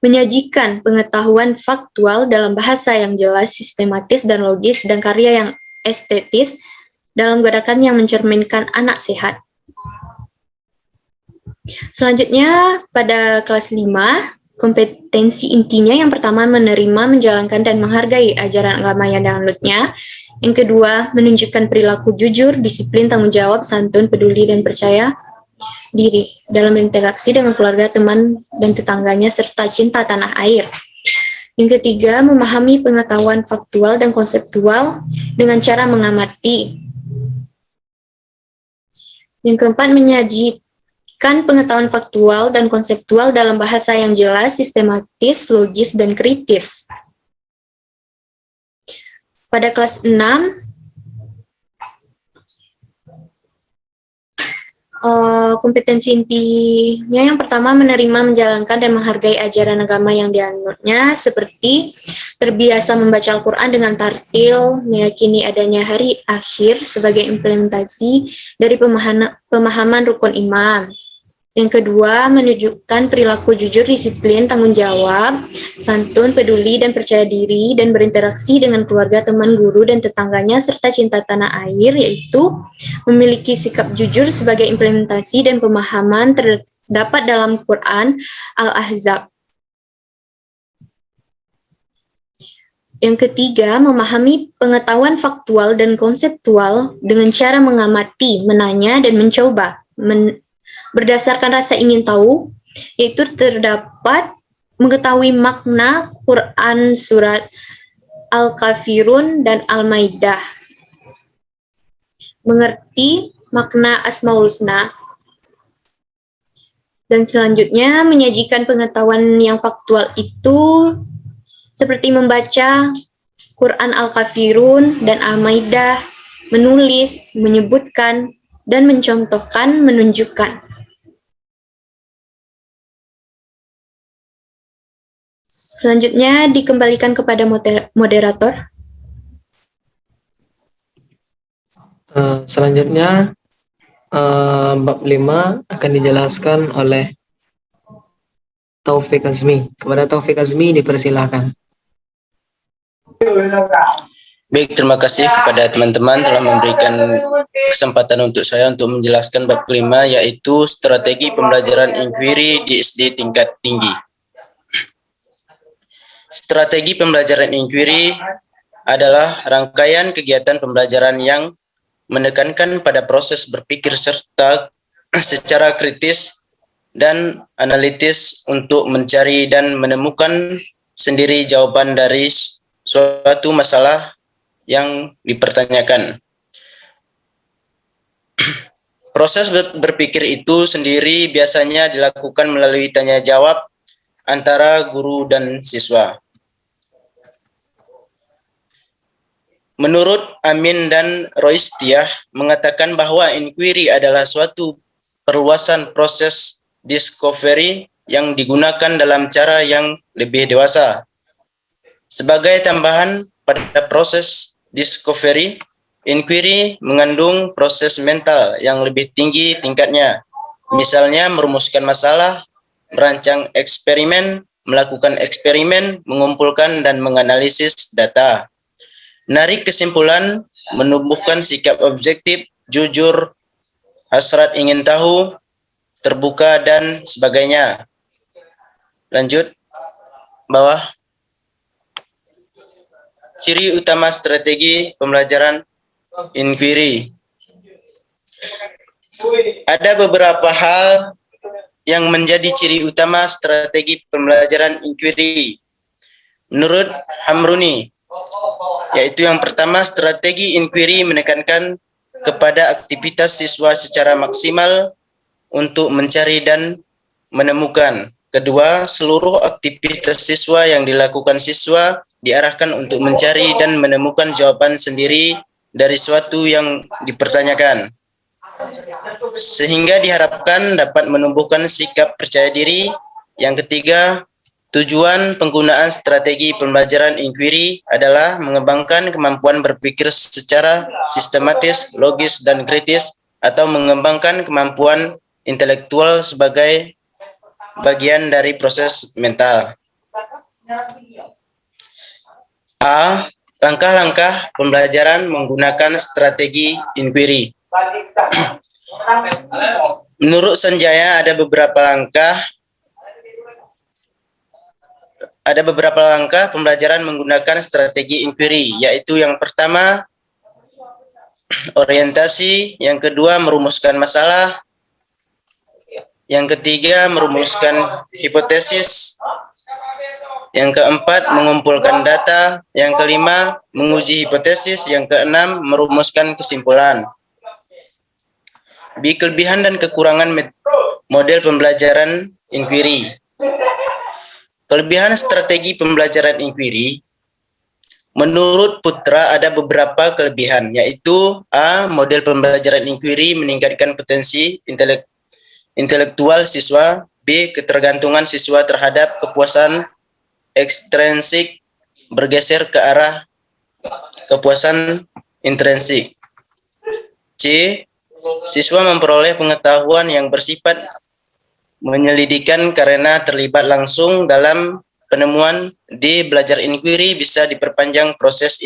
menyajikan pengetahuan faktual dalam bahasa yang jelas, sistematis, dan logis, dan karya yang estetis dalam gerakan yang mencerminkan anak sehat. Selanjutnya, pada kelas 5, kompetensi intinya yang pertama menerima, menjalankan, dan menghargai ajaran agama yang dianutnya. Yang kedua, menunjukkan perilaku jujur, disiplin, tanggung jawab, santun, peduli, dan percaya diri dalam interaksi dengan keluarga, teman, dan tetangganya, serta cinta tanah air. Yang ketiga, memahami pengetahuan faktual dan konseptual dengan cara mengamati. Yang keempat, menyajikan pengetahuan faktual dan konseptual dalam bahasa yang jelas, sistematis, logis, dan kritis. Pada kelas 6, kompetensi intinya yang pertama menerima, menjalankan, dan menghargai ajaran agama yang dianutnya, seperti terbiasa membaca Al-Quran dengan tartil, meyakini adanya hari akhir sebagai implementasi dari pemahaman rukun iman. Yang kedua, menunjukkan perilaku jujur, disiplin, tanggung jawab, santun, peduli, dan percaya diri, dan berinteraksi dengan keluarga, teman, guru, dan tetangganya, serta cinta tanah air, yaitu memiliki sikap jujur sebagai implementasi dan pemahaman terdapat dalam Quran Al-Ahzab. Yang ketiga, memahami pengetahuan faktual dan konseptual dengan cara mengamati, menanya, dan mencoba. Berdasarkan rasa ingin tahu, yaitu terdapat mengetahui makna Quran surat Al-Kafirun dan Al-Maidah. Mengerti makna Asmaul Husna. Dan selanjutnya, menyajikan pengetahuan yang faktual itu seperti membaca Quran Al-Kafirun dan Al-Maidah menulis, menyebutkan, dan mencontohkan, menunjukkan. Selanjutnya dikembalikan kepada moderator. Selanjutnya bab 5 akan dijelaskan oleh Taufik Azmi. Kepada Taufik Azmi dipersilakan. Baik, terima kasih kepada teman-teman telah memberikan kesempatan untuk saya untuk menjelaskan bab kelima, yaitu strategi pembelajaran inquiry di SD tingkat tinggi. Strategi pembelajaran inquiry adalah rangkaian kegiatan pembelajaran yang menekankan pada proses berpikir serta secara kritis dan analitis untuk mencari dan menemukan sendiri jawaban dari suatu masalah yang dipertanyakan. Proses berpikir itu sendiri biasanya dilakukan melalui tanya jawab antara guru dan siswa. Menurut Amin dan Roistiah mengatakan bahwa inquiry adalah suatu perluasan proses discovery yang digunakan dalam cara yang lebih dewasa. Sebagai tambahan pada proses discovery, inquiry mengandung proses mental yang lebih tinggi tingkatnya. Misalnya merumuskan masalah, merancang eksperimen, melakukan eksperimen, mengumpulkan dan menganalisis data. Menarik kesimpulan, menumbuhkan sikap objektif, jujur, hasrat ingin tahu, terbuka, dan sebagainya. Lanjut, bawah. Ciri utama strategi pembelajaran inquiry. Ada beberapa hal yang menjadi ciri utama strategi pembelajaran inquiry. Menurut Hamruni, yaitu yang pertama, strategi inquiry menekankan kepada aktivitas siswa secara maksimal untuk mencari dan menemukan. Kedua, seluruh aktivitas siswa yang dilakukan siswa diarahkan untuk mencari dan menemukan jawaban sendiri dari suatu yang dipertanyakan, sehingga diharapkan dapat menumbuhkan sikap percaya diri. Yang ketiga, tujuan penggunaan strategi pembelajaran inquiry adalah mengembangkan kemampuan berpikir secara sistematis, logis, dan kritis, atau mengembangkan kemampuan intelektual sebagai bagian dari proses mental. A. Langkah-langkah pembelajaran menggunakan strategi inquiry. Menurut Sanjaya ada beberapa langkah pembelajaran menggunakan strategi inquiry, yaitu yang pertama, orientasi, yang kedua, merumuskan masalah, yang ketiga, merumuskan hipotesis, yang keempat, mengumpulkan data, yang kelima, menguji hipotesis, yang keenam, merumuskan kesimpulan. B. Kelebihan dan kekurangan model pembelajaran inquiry. Kelebihan strategi pembelajaran inquiry, menurut Putra ada beberapa kelebihan, yaitu A. Model pembelajaran inquiry meningkatkan potensi intelektual siswa. B. Ketergantungan siswa terhadap kepuasan ekstrinsik bergeser ke arah kepuasan intrinsik. C. Siswa memperoleh pengetahuan yang bersifat menyelidikan karena terlibat langsung dalam penemuan. D. Belajar inquiry bisa diperpanjang proses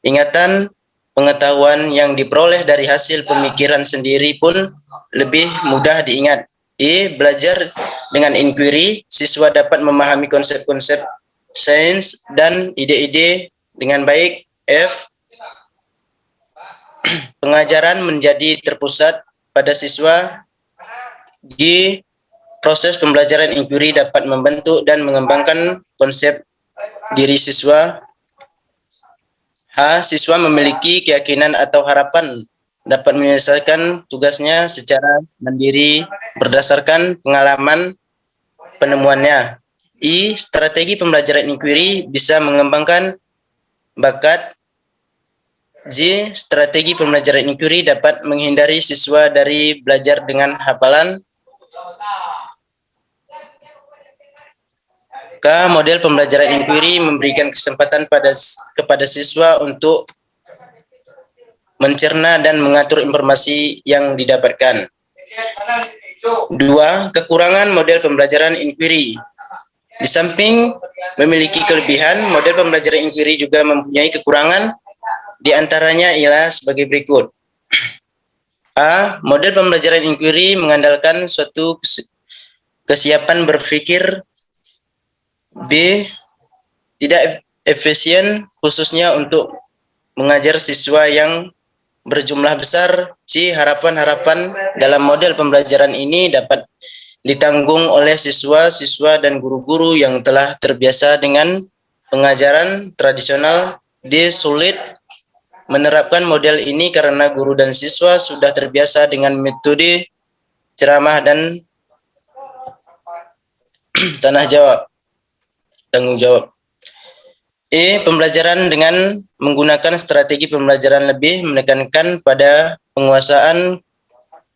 ingatan. Pengetahuan yang diperoleh dari hasil pemikiran sendiri pun lebih mudah diingat. E. Belajar dengan inquiry, siswa dapat memahami konsep-konsep sains dan ide-ide dengan baik. F. Pengajaran menjadi terpusat pada siswa. G. Proses pembelajaran inquiry dapat membentuk dan mengembangkan konsep diri siswa. H. Siswa memiliki keyakinan atau harapan dapat menyelesaikan tugasnya secara mandiri berdasarkan pengalaman penemuannya. I. Strategi pembelajaran inquiry bisa mengembangkan bakat J. Strategi pembelajaran inquiry dapat menghindari siswa dari belajar dengan hafalan. K. Model pembelajaran inquiry memberikan kesempatan kepada siswa untuk mencerna dan mengatur informasi yang didapatkan. 2. Kekurangan model pembelajaran inquiry. Di samping memiliki kelebihan, model pembelajaran inquiry juga mempunyai kekurangan. Di antaranya ialah sebagai berikut. A. Model pembelajaran inquiry mengandalkan suatu kesiapan berpikir. B. Tidak efisien khususnya untuk mengajar siswa yang berjumlah besar. C. Harapan-harapan dalam model pembelajaran ini dapat ditanggung oleh siswa-siswa dan guru-guru yang telah terbiasa dengan pengajaran tradisional. D. Sulit menerapkan model ini karena guru dan siswa sudah terbiasa dengan metode ceramah dan tanggung jawab. E. Pembelajaran dengan menggunakan strategi pembelajaran lebih menekankan pada penguasaan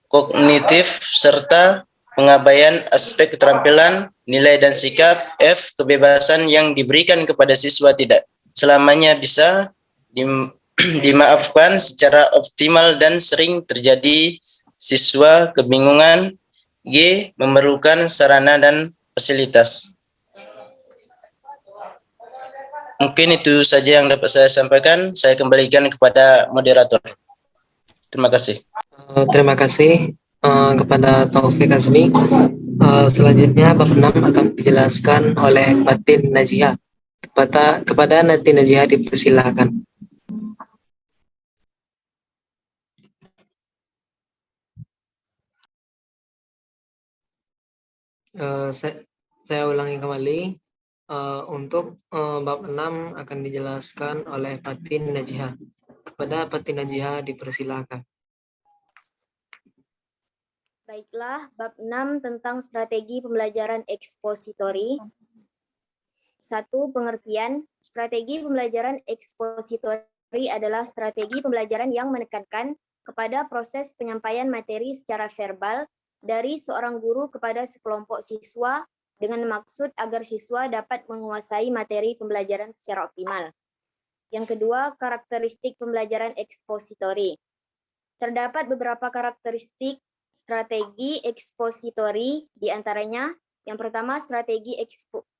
kognitif serta pengabaian aspek keterampilan, nilai dan sikap. F. Kebebasan yang diberikan kepada siswa tidak selamanya bisa dimaafkan secara optimal dan sering terjadi siswa kebingungan. G. Memerlukan sarana dan fasilitas. Mungkin itu saja yang dapat saya sampaikan. Saya kembalikan kepada moderator. Terima kasih. Terima kasih kepada Taufik Azmi. Selanjutnya bab 6 akan dijelaskan oleh Natin Najihah. Kepada Natin Najihah dipersilakan. Saya ulangi kembali. Untuk bab 6 akan dijelaskan oleh Natin Najihah. Kepada Natin Najihah dipersilakan. Baiklah, bab 6 tentang strategi pembelajaran ekspositori. 1. Pengertian. Strategi pembelajaran ekspositori adalah strategi pembelajaran yang menekankan kepada proses penyampaian materi secara verbal dari seorang guru kepada sekelompok siswa dengan maksud agar siswa dapat menguasai materi pembelajaran secara optimal. Yang kedua, karakteristik pembelajaran ekspositori. Terdapat beberapa karakteristik strategi ekspositori, di antaranya yang pertama, strategi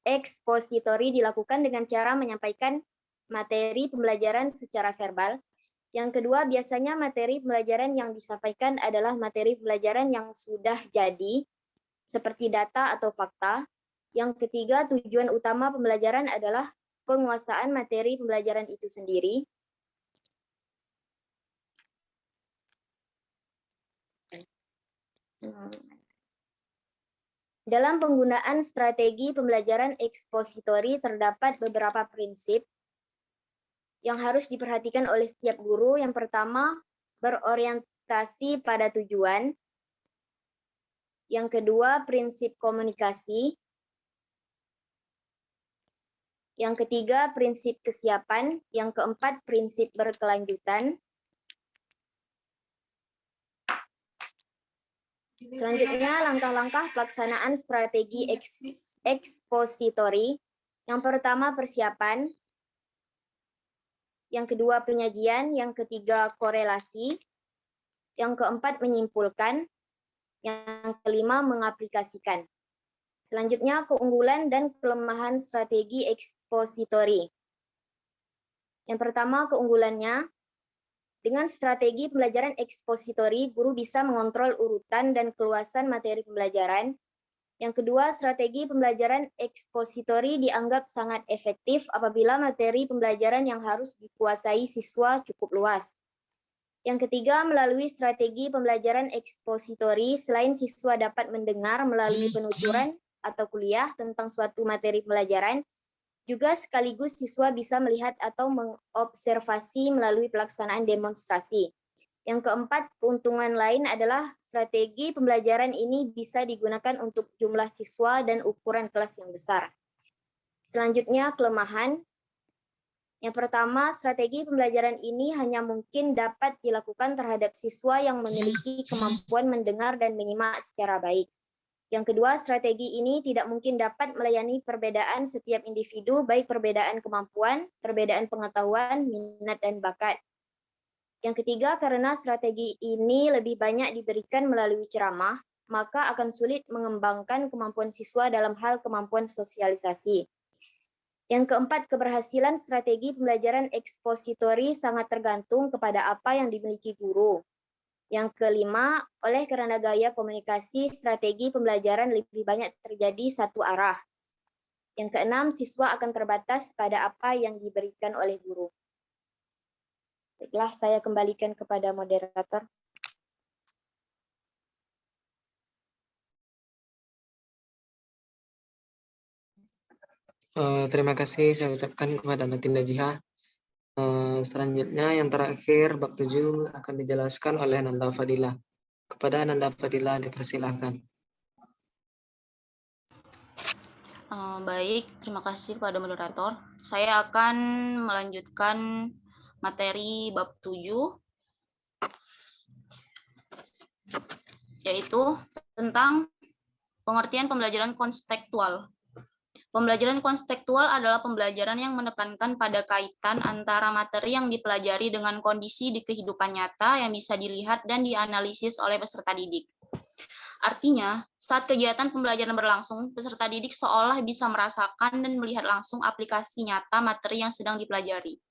ekspositori dilakukan dengan cara menyampaikan materi pembelajaran secara verbal. Yang kedua, biasanya materi pembelajaran yang disampaikan adalah materi pembelajaran yang sudah jadi, seperti data atau fakta. Yang ketiga, tujuan utama pembelajaran adalah penguasaan materi pembelajaran itu sendiri. Dalam penggunaan strategi pembelajaran ekspositori terdapat beberapa prinsip yang harus diperhatikan oleh setiap guru. Yang pertama, berorientasi pada tujuan. Yang kedua, prinsip komunikasi. Yang ketiga, prinsip kesiapan. Yang keempat, prinsip berkelanjutan. Selanjutnya, langkah-langkah pelaksanaan strategi ekspositori. Yang pertama, persiapan. Yang kedua, penyajian. Yang ketiga, korelasi. Yang keempat, menyimpulkan. Yang kelima, mengaplikasikan. Selanjutnya, keunggulan dan kelemahan strategi ekspositori. Yang pertama, keunggulannya. Dengan strategi pembelajaran ekspositori, guru bisa mengontrol urutan dan keluasan materi pembelajaran. Yang kedua, strategi pembelajaran ekspositori dianggap sangat efektif apabila materi pembelajaran yang harus dikuasai siswa cukup luas. Yang ketiga, melalui strategi pembelajaran ekspositori, selain siswa dapat mendengar melalui penuturan atau kuliah tentang suatu materi pembelajaran, juga sekaligus siswa bisa melihat atau mengobservasi melalui pelaksanaan demonstrasi. Yang keempat, keuntungan lain adalah strategi pembelajaran ini bisa digunakan untuk jumlah siswa dan ukuran kelas yang besar. Selanjutnya, kelemahan. Yang pertama, strategi pembelajaran ini hanya mungkin dapat dilakukan terhadap siswa yang memiliki kemampuan mendengar dan menyimak secara baik. Yang kedua, strategi ini tidak mungkin dapat melayani perbedaan setiap individu, baik perbedaan kemampuan, perbedaan pengetahuan, minat, dan bakat. Yang ketiga, karena strategi ini lebih banyak diberikan melalui ceramah, maka akan sulit mengembangkan kemampuan siswa dalam hal kemampuan sosialisasi. Yang keempat, keberhasilan strategi pembelajaran ekspositori sangat tergantung kepada apa yang dimiliki guru. Yang kelima, oleh karena gaya komunikasi, strategi pembelajaran lebih banyak terjadi satu arah. Yang keenam, siswa akan terbatas pada apa yang diberikan oleh guru. Baiklah, saya kembalikan kepada moderator. Terima kasih saya ucapkan kepada Natin Najihah. Selanjutnya yang terakhir bab 7 akan dijelaskan oleh Ananda Fadilah. Kepada Ananda Fadilah dipersilahkan. Baik, terima kasih kepada moderator. Saya akan melanjutkan materi bab 7, yaitu tentang pengertian pembelajaran konstekstual. Pembelajaran konstekstual adalah pembelajaran yang menekankan pada kaitan antara materi yang dipelajari dengan kondisi di kehidupan nyata yang bisa dilihat dan dianalisis oleh peserta didik. Artinya, saat kegiatan pembelajaran berlangsung, peserta didik seolah bisa merasakan dan melihat langsung aplikasi nyata materi yang sedang dipelajari.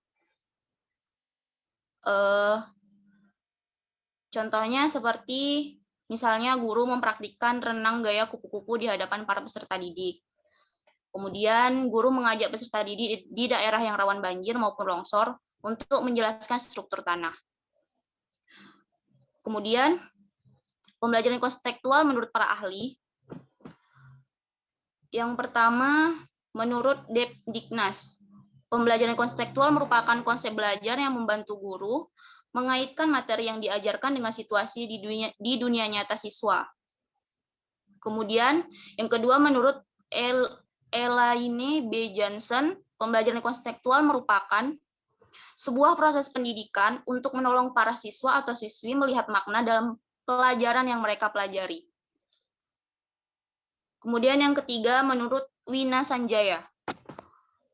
Contohnya seperti misalnya guru mempraktikkan renang gaya kupu-kupu di hadapan para peserta didik. Kemudian guru mengajak peserta didik di daerah yang rawan banjir maupun longsor untuk menjelaskan struktur tanah. Kemudian pembelajaran konstekstual menurut para ahli. Yang pertama, menurut Debnitz, pembelajaran konstekstual merupakan konsep belajar yang membantu guru mengaitkan materi yang diajarkan dengan situasi di dunia nyata siswa. Kemudian yang kedua, menurut Elaine B. Johnson, pembelajaran konstekstual merupakan sebuah proses pendidikan untuk menolong para siswa atau siswi melihat makna dalam pelajaran yang mereka pelajari. Kemudian yang ketiga, menurut Wina Sanjaya.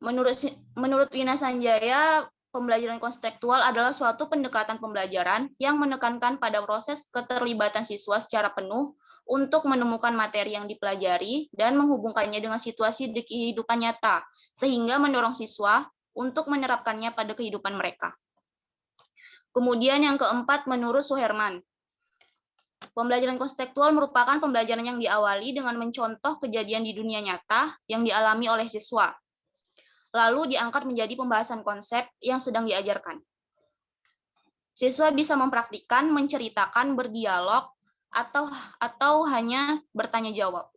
Menurut Wina Sanjaya, pembelajaran konstekstual adalah suatu pendekatan pembelajaran yang menekankan pada proses keterlibatan siswa secara penuh untuk menemukan materi yang dipelajari dan menghubungkannya dengan situasi di kehidupan nyata, sehingga mendorong siswa untuk menerapkannya pada kehidupan mereka. Kemudian yang keempat, menurut Suherman, pembelajaran konstekstual merupakan pembelajaran yang diawali dengan mencontoh kejadian di dunia nyata yang dialami oleh siswa, lalu diangkat menjadi pembahasan konsep yang sedang diajarkan. Siswa bisa mempraktikkan, menceritakan, berdialog, atau hanya bertanya jawab.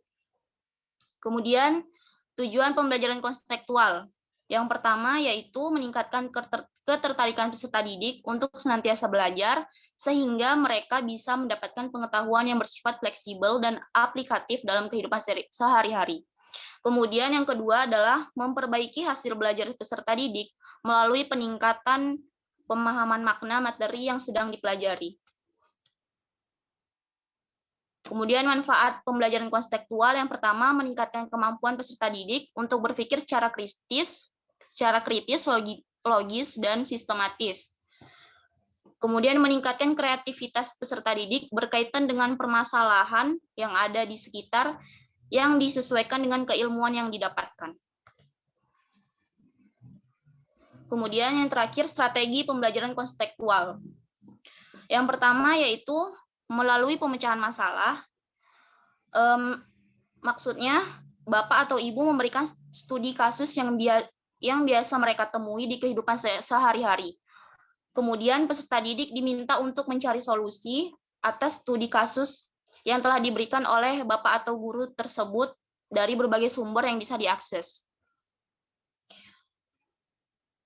Kemudian tujuan pembelajaran konstekstual. Yang pertama yaitu meningkatkan ketertarikan peserta didik untuk senantiasa belajar sehingga mereka bisa mendapatkan pengetahuan yang bersifat fleksibel dan aplikatif dalam kehidupan sehari-hari. Kemudian yang kedua adalah memperbaiki hasil belajar peserta didik melalui peningkatan pemahaman makna materi yang sedang dipelajari. Kemudian manfaat pembelajaran konstekstual yang pertama meningkatkan kemampuan peserta didik untuk berpikir secara kritis, logis, dan sistematis. Kemudian meningkatkan kreativitas peserta didik berkaitan dengan permasalahan yang ada di sekitar yang disesuaikan dengan keilmuan yang didapatkan. Kemudian yang terakhir, strategi pembelajaran konstekstual. Yang pertama yaitu melalui pemecahan masalah, maksudnya Bapak atau Ibu memberikan studi kasus yang biasa mereka temui di kehidupan sehari-hari. Kemudian peserta didik diminta untuk mencari solusi atas studi kasus yang telah diberikan oleh Bapak atau guru tersebut dari berbagai sumber yang bisa diakses.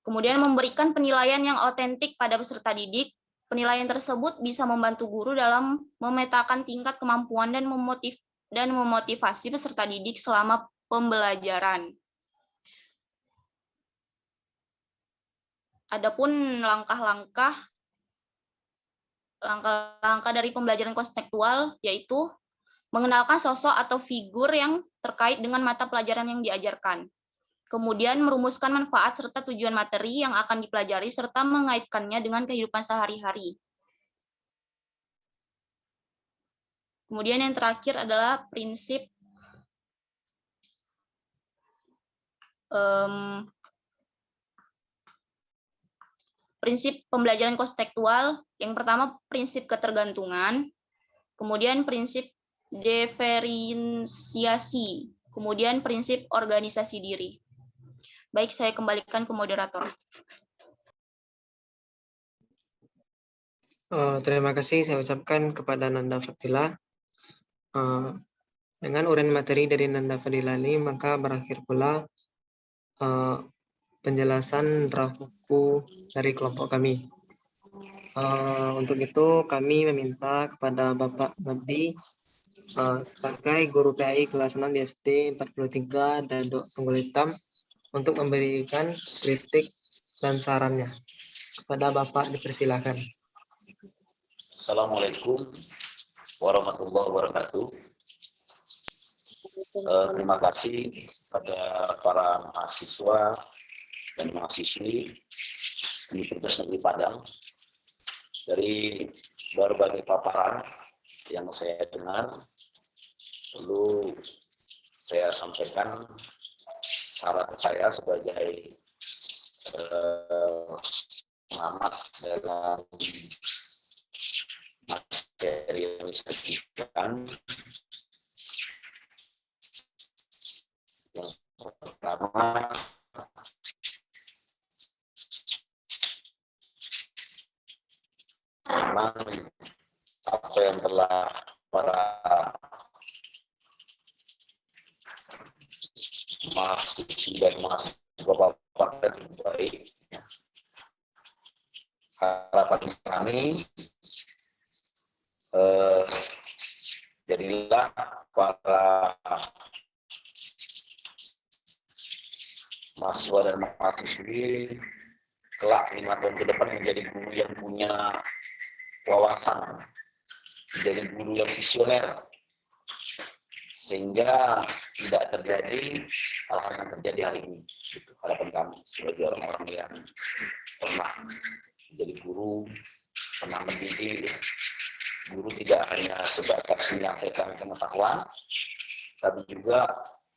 Kemudian memberikan penilaian yang otentik pada peserta didik. Penilaian tersebut bisa membantu guru dalam memetakan tingkat kemampuan dan memotivasi peserta didik selama pembelajaran. Adapun langkah-langkah dari pembelajaran konseptual yaitu mengenalkan sosok atau figur yang terkait dengan mata pelajaran yang diajarkan. Kemudian merumuskan manfaat serta tujuan materi yang akan dipelajari serta mengaitkannya dengan kehidupan sehari-hari. Kemudian yang terakhir adalah prinsip prinsip pembelajaran konseptual. Yang pertama prinsip ketergantungan, kemudian prinsip diferensiasi, kemudian prinsip organisasi diri. Baik, saya kembalikan ke moderator. Terima kasih saya ucapkan kepada Nanda Fadila. Dengan uraian materi dari Nanda Fadila ini, maka berakhir pula penjelasan draft buku dari kelompok kami. Untuk itu kami meminta kepada Bapak Nabdi sebagai guru PAI kelas 6 di SD 43 Dadok Tunggul Hitam untuk memberikan kritik dan sarannya. Kepada Bapak dipersilakan. Assalamualaikum warahmatullahi wabarakatuh. Terima kasih pada para mahasiswa dan mahasiswi Universitas Negeri Padang dari berbagai paparan yang saya dengar. Lalu saya sampaikan syarat saya sebagai pengamat dalam materi yang disajikan. Yang pertama, memang apa yang telah para mahasiswa dan mahasiswa Bapak tadi baik. Harapan kami jadilah para mahasiswa dan mahasiswi kelak 5 tahun ke depan menjadi guru yang punya wawasan, menjadi guru yang visioner, sehingga tidak terjadi hal-hal yang terjadi hari ini. Itu harapan kami sebagai orang-orang yang pernah menjadi guru, pernah mendidik. Guru tidak hanya sebatas menyampaikan pengetahuan, tapi juga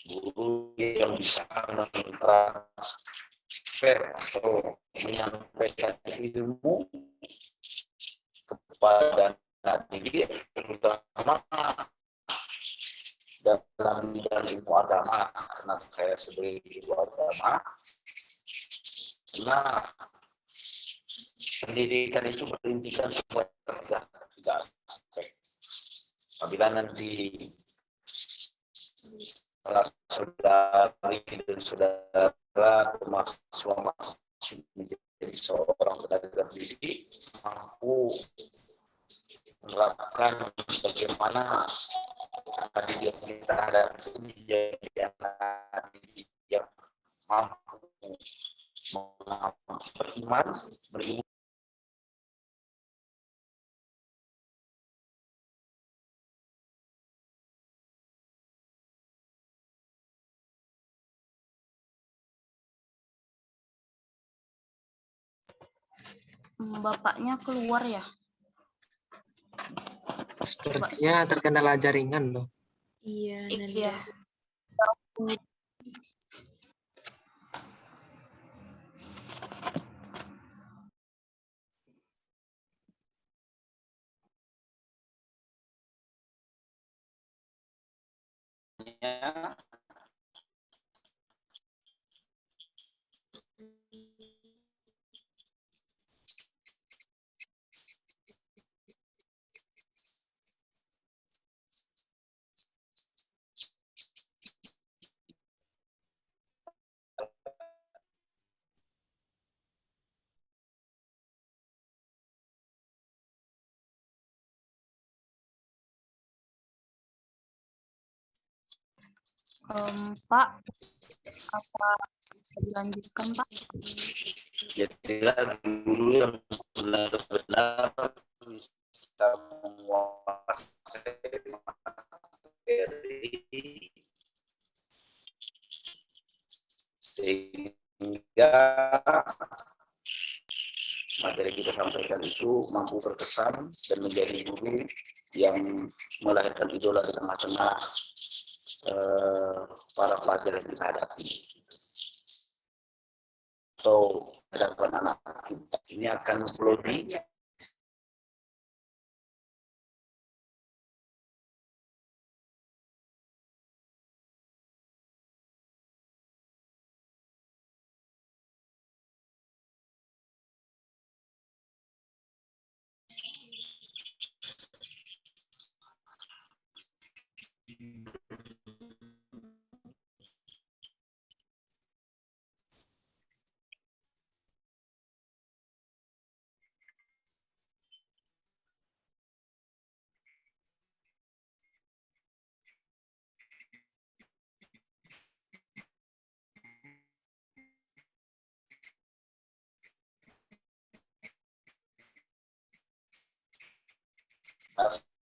guru yang bisa mentransfer atau menyampaikan ilmu kepada anak didik, terutama dalam bidang ilmu agama. Karena saya sebagai guru agama, karena pendidikan itu berintikan kepada tiga aspek. Apabila nanti saudari dan saudara mahasiswa menjadi seorang tenaga pendidik, mampu menerapkan bagaimana didik kita hadapi menjadi anak didik yang mampu beriman, berilmu. Bapaknya keluar ya? Sepertinya terkendala jaringan loh. Iya, Nanda. Iya. Pak, apa Dilanjutkan, Pak. Jadilah guru yang benar-benar bisa menguasai materi sehingga materi kita sampaikan itu mampu berkesan dan menjadi guru yang melahirkan idola di tengah-tengah para pelajar yang kita hadapi atau hadapan anak kita. Ini akan melodi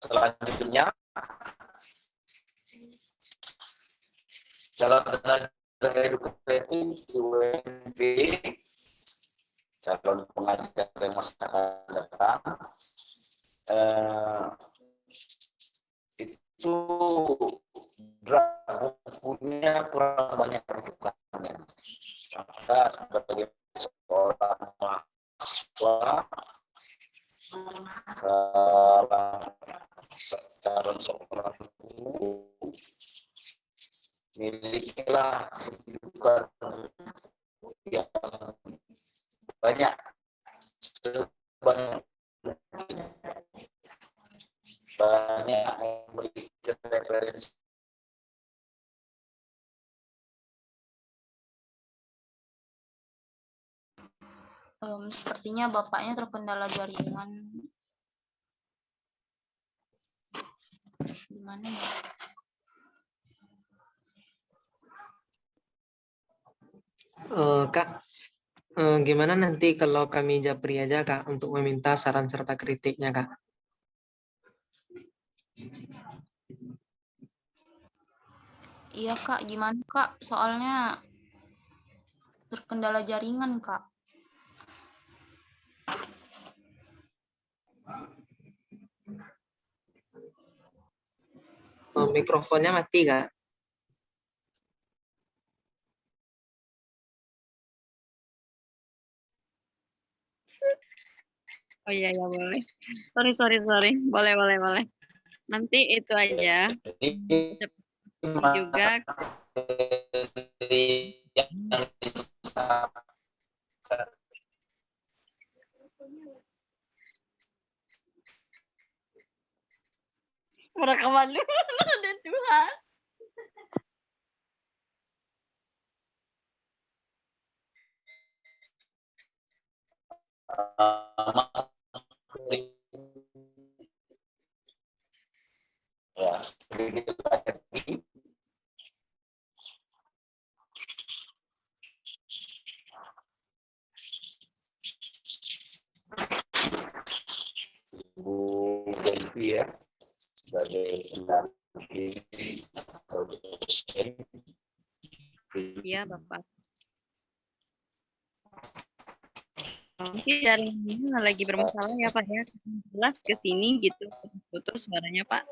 selanjutnya. Calon tenaga edukatif UNB, calon pengajar yang masa akan datang, itu draft bukunya kurang banyak rujukannya. Maka sebagai seorang mahasiswa, calon seorang guru, milikilah rujukan yang banyak, sebanyak memberikan referensi. Sepertinya Bapaknya terkendala jaringan. Gimana ya? Kak, gimana nanti kalau kami japri aja Kak untuk meminta saran serta kritiknya Kak? Iya Kak, gimana Kak? Soalnya terkendala jaringan Kak. Mikrofonnya mati Kak? Oh iya ya boleh. Sorry. Boleh. Nanti itu aja. Juga merekaman lu ada Tuhan. Ya, sedikit lagi. Bu Delvi ya, sebagai pendamping atau dosen. Iya Bapak. Mungkin jaringannya lagi bermasalah ya Pak ya. Jelas ke sini gitu, putus suaranya Pak.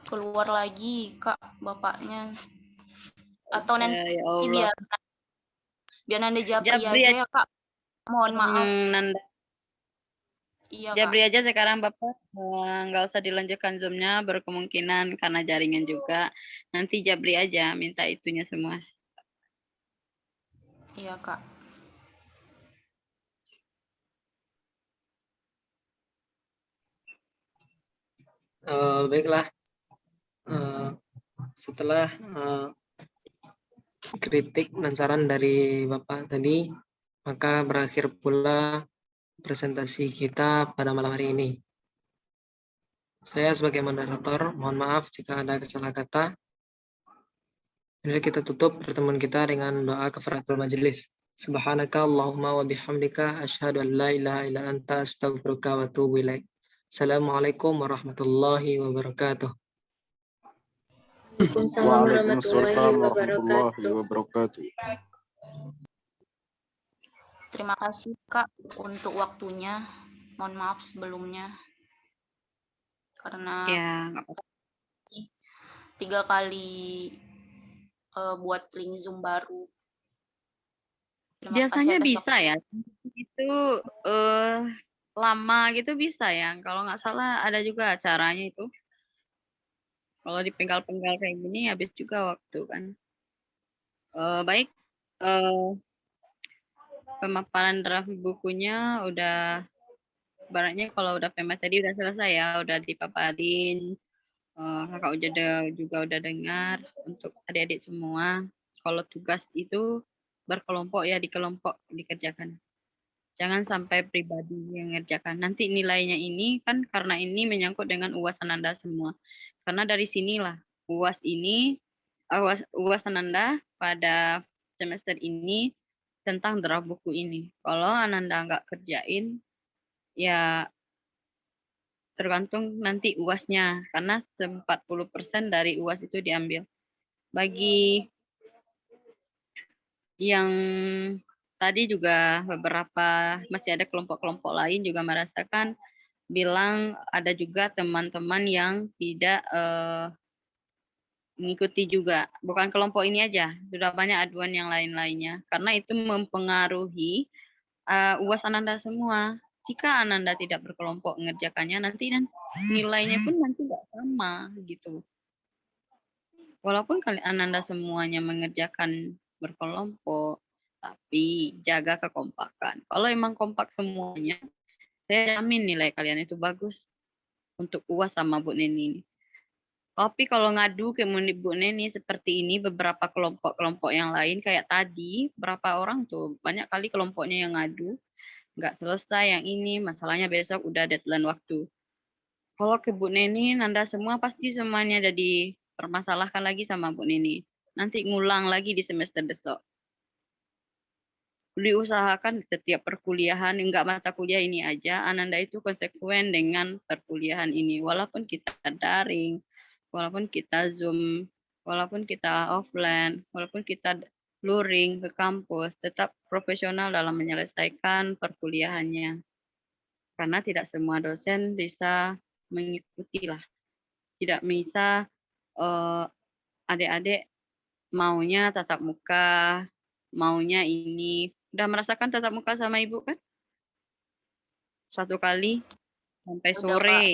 Keluar lagi Kak Bapaknya. Atau nanti Ya biar Nanda Japri aja ya Kak. Mohon maaf. Nanda. Iya Japri Kak. aja sekarang Bapak, nggak usah dilanjutkan Zoom-nya, berkemungkinan karena jaringan juga. Nanti Japri aja minta itunya semua. Iya Kak. Baiklah, setelah kritik dan saran dari Bapak tadi, maka berakhir pula presentasi kita pada malam hari ini. Saya sebagai moderator, mohon maaf jika ada kesalahan kata. Mari kita tutup pertemuan kita dengan doa kafaratul majelis. Subhanaka Allahumma wa bihamdika asyhadu an la ilaha illa anta astaghfiruka wa atubu ilaik. Assalamualaikum warahmatullahi wabarakatuh. Waalaikumsalam warahmatullahi Waalaikumsalam wabarakatuh. warahmatullahi wabarakatuh. Terima kasih Kak untuk waktunya. Mohon maaf sebelumnya karena Ya, nggak apa-apa. 3 kali buat link Zoom baru. Terima Biasanya kasih atas bisa ya. Itu lama gitu bisa ya. Kalau nggak salah ada juga caranya itu. Kalau dipenggal-penggal kayak gini habis juga waktu kan. Baik. Pemaparan draft bukunya udah, ibaratnya kalau udah PMS tadi udah selesai ya, udah dipaparin. Kakak juga udah dengar untuk adik-adik semua. Kalau tugas itu berkelompok ya, di kelompok dikerjakan. Jangan sampai pribadi yang ngerjakan. Nanti nilainya ini kan karena ini menyangkut dengan UAS Ananda semua. Karena dari sinilah UAS ini, UAS Ananda pada semester ini tentang draft buku ini. Kalau Ananda nggak kerjain, ya tergantung nanti UASnya, karena 40% dari UAS itu diambil. Bagi yang tadi juga beberapa masih ada kelompok-kelompok lain juga merasakan, bilang ada juga teman-teman yang tidak mengikuti juga. Bukan kelompok ini aja, sudah banyak aduan yang lain-lainnya. Karena itu mempengaruhi UAS Ananda semua. Jika Ananda tidak berkelompok mengerjakannya, nanti nilainya pun nanti nggak sama gitu. Walaupun Ananda semuanya mengerjakan berkelompok, tapi jaga kekompakan. Kalau emang kompak semuanya, saya jamin nilai kalian itu bagus untuk UAS sama Bu Neni ini. Tapi kalau ngadu ke Bu Neni seperti ini, beberapa kelompok-kelompok yang lain kayak tadi, berapa orang tuh, banyak kali kelompoknya yang ngadu, nggak selesai yang ini, masalahnya besok udah deadline waktu. Kalau ke Bu Neni, Nanda semua pasti semuanya jadi permasalahkan lagi sama Bu Neni. Nanti ngulang lagi di semester besok. Diusahakan setiap perkuliahan, enggak mata kuliah ini aja, Ananda itu konsekuen dengan perkuliahan ini. Walaupun kita daring, walaupun kita Zoom, walaupun kita offline, walaupun kita luring ke kampus, tetap profesional dalam menyelesaikan perkuliahannya. Karena tidak semua dosen bisa mengikuti lah. Tidak bisa adik-adik maunya tatap muka, maunya ini. Udah merasakan tatap muka sama ibu kan? 1 kali sampai sore,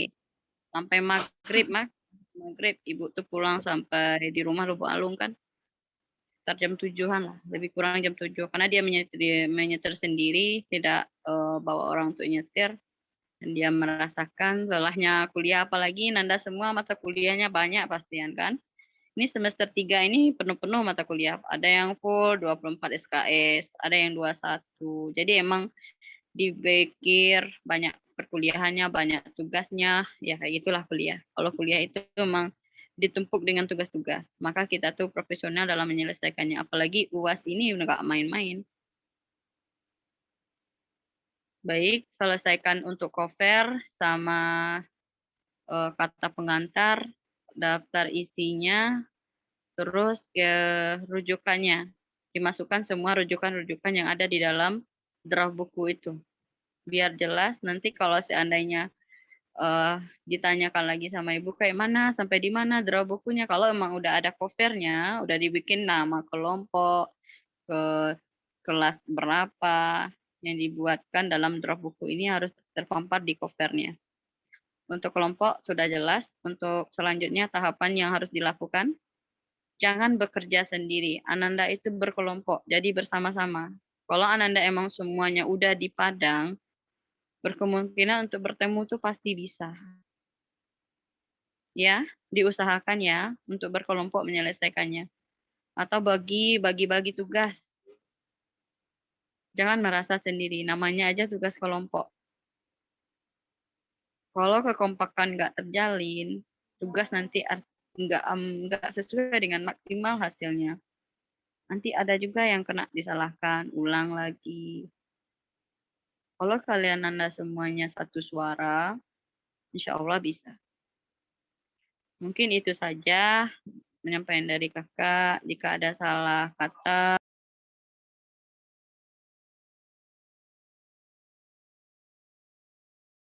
sampai maghrib mas. Maghrib ibu tuh pulang sampai di rumah Lubuk Alung kan. Sekitar jam 7-an lah, lebih kurang jam 7. Karena dia menyetir sendiri, tidak bawa orang untuk nyetir. Dan dia merasakan lelahnya kuliah, apalagi Nanda semua mata kuliahnya banyak pastian kan. Ini semester 3 ini penuh-penuh mata kuliah. Ada yang full 24 SKS, ada yang 21. Jadi emang dipikir banyak perkuliahannya, banyak tugasnya, ya kayak gitulah kuliah. Kalau kuliah itu memang ditumpuk dengan tugas-tugas. Maka kita tuh profesional dalam menyelesaikannya. Apalagi UAS ini nggak main-main. Baik, selesaikan untuk cover sama kata pengantar, daftar isinya, terus ke rujukannya. Dimasukkan semua rujukan-rujukan yang ada di dalam draft buku itu. Biar jelas nanti kalau seandainya ditanyakan lagi sama ibu kayak mana, sampai di mana draft bukunya. Kalau emang udah ada covernya, udah dibikin nama kelompok, ke kelas berapa, yang dibuatkan dalam draft buku ini harus terpampar di covernya. Untuk kelompok sudah jelas, untuk selanjutnya tahapan yang harus dilakukan, jangan bekerja sendiri. Ananda itu berkelompok, jadi bersama-sama. Kalau Ananda emang semuanya udah di Padang, berkemungkinan untuk bertemu tuh pasti bisa. Ya, diusahakan ya untuk berkelompok menyelesaikannya. Atau bagi-bagi tugas. Jangan merasa sendiri, namanya aja tugas kelompok. Kalau kekompakan nggak terjalin, tugas nanti nggak sesuai dengan maksimal hasilnya. Nanti ada juga yang kena disalahkan, ulang lagi. Kalau kalian Anda semuanya satu suara, insya Allah bisa. Mungkin itu saja penyampaian dari kakak. Jika ada salah kata,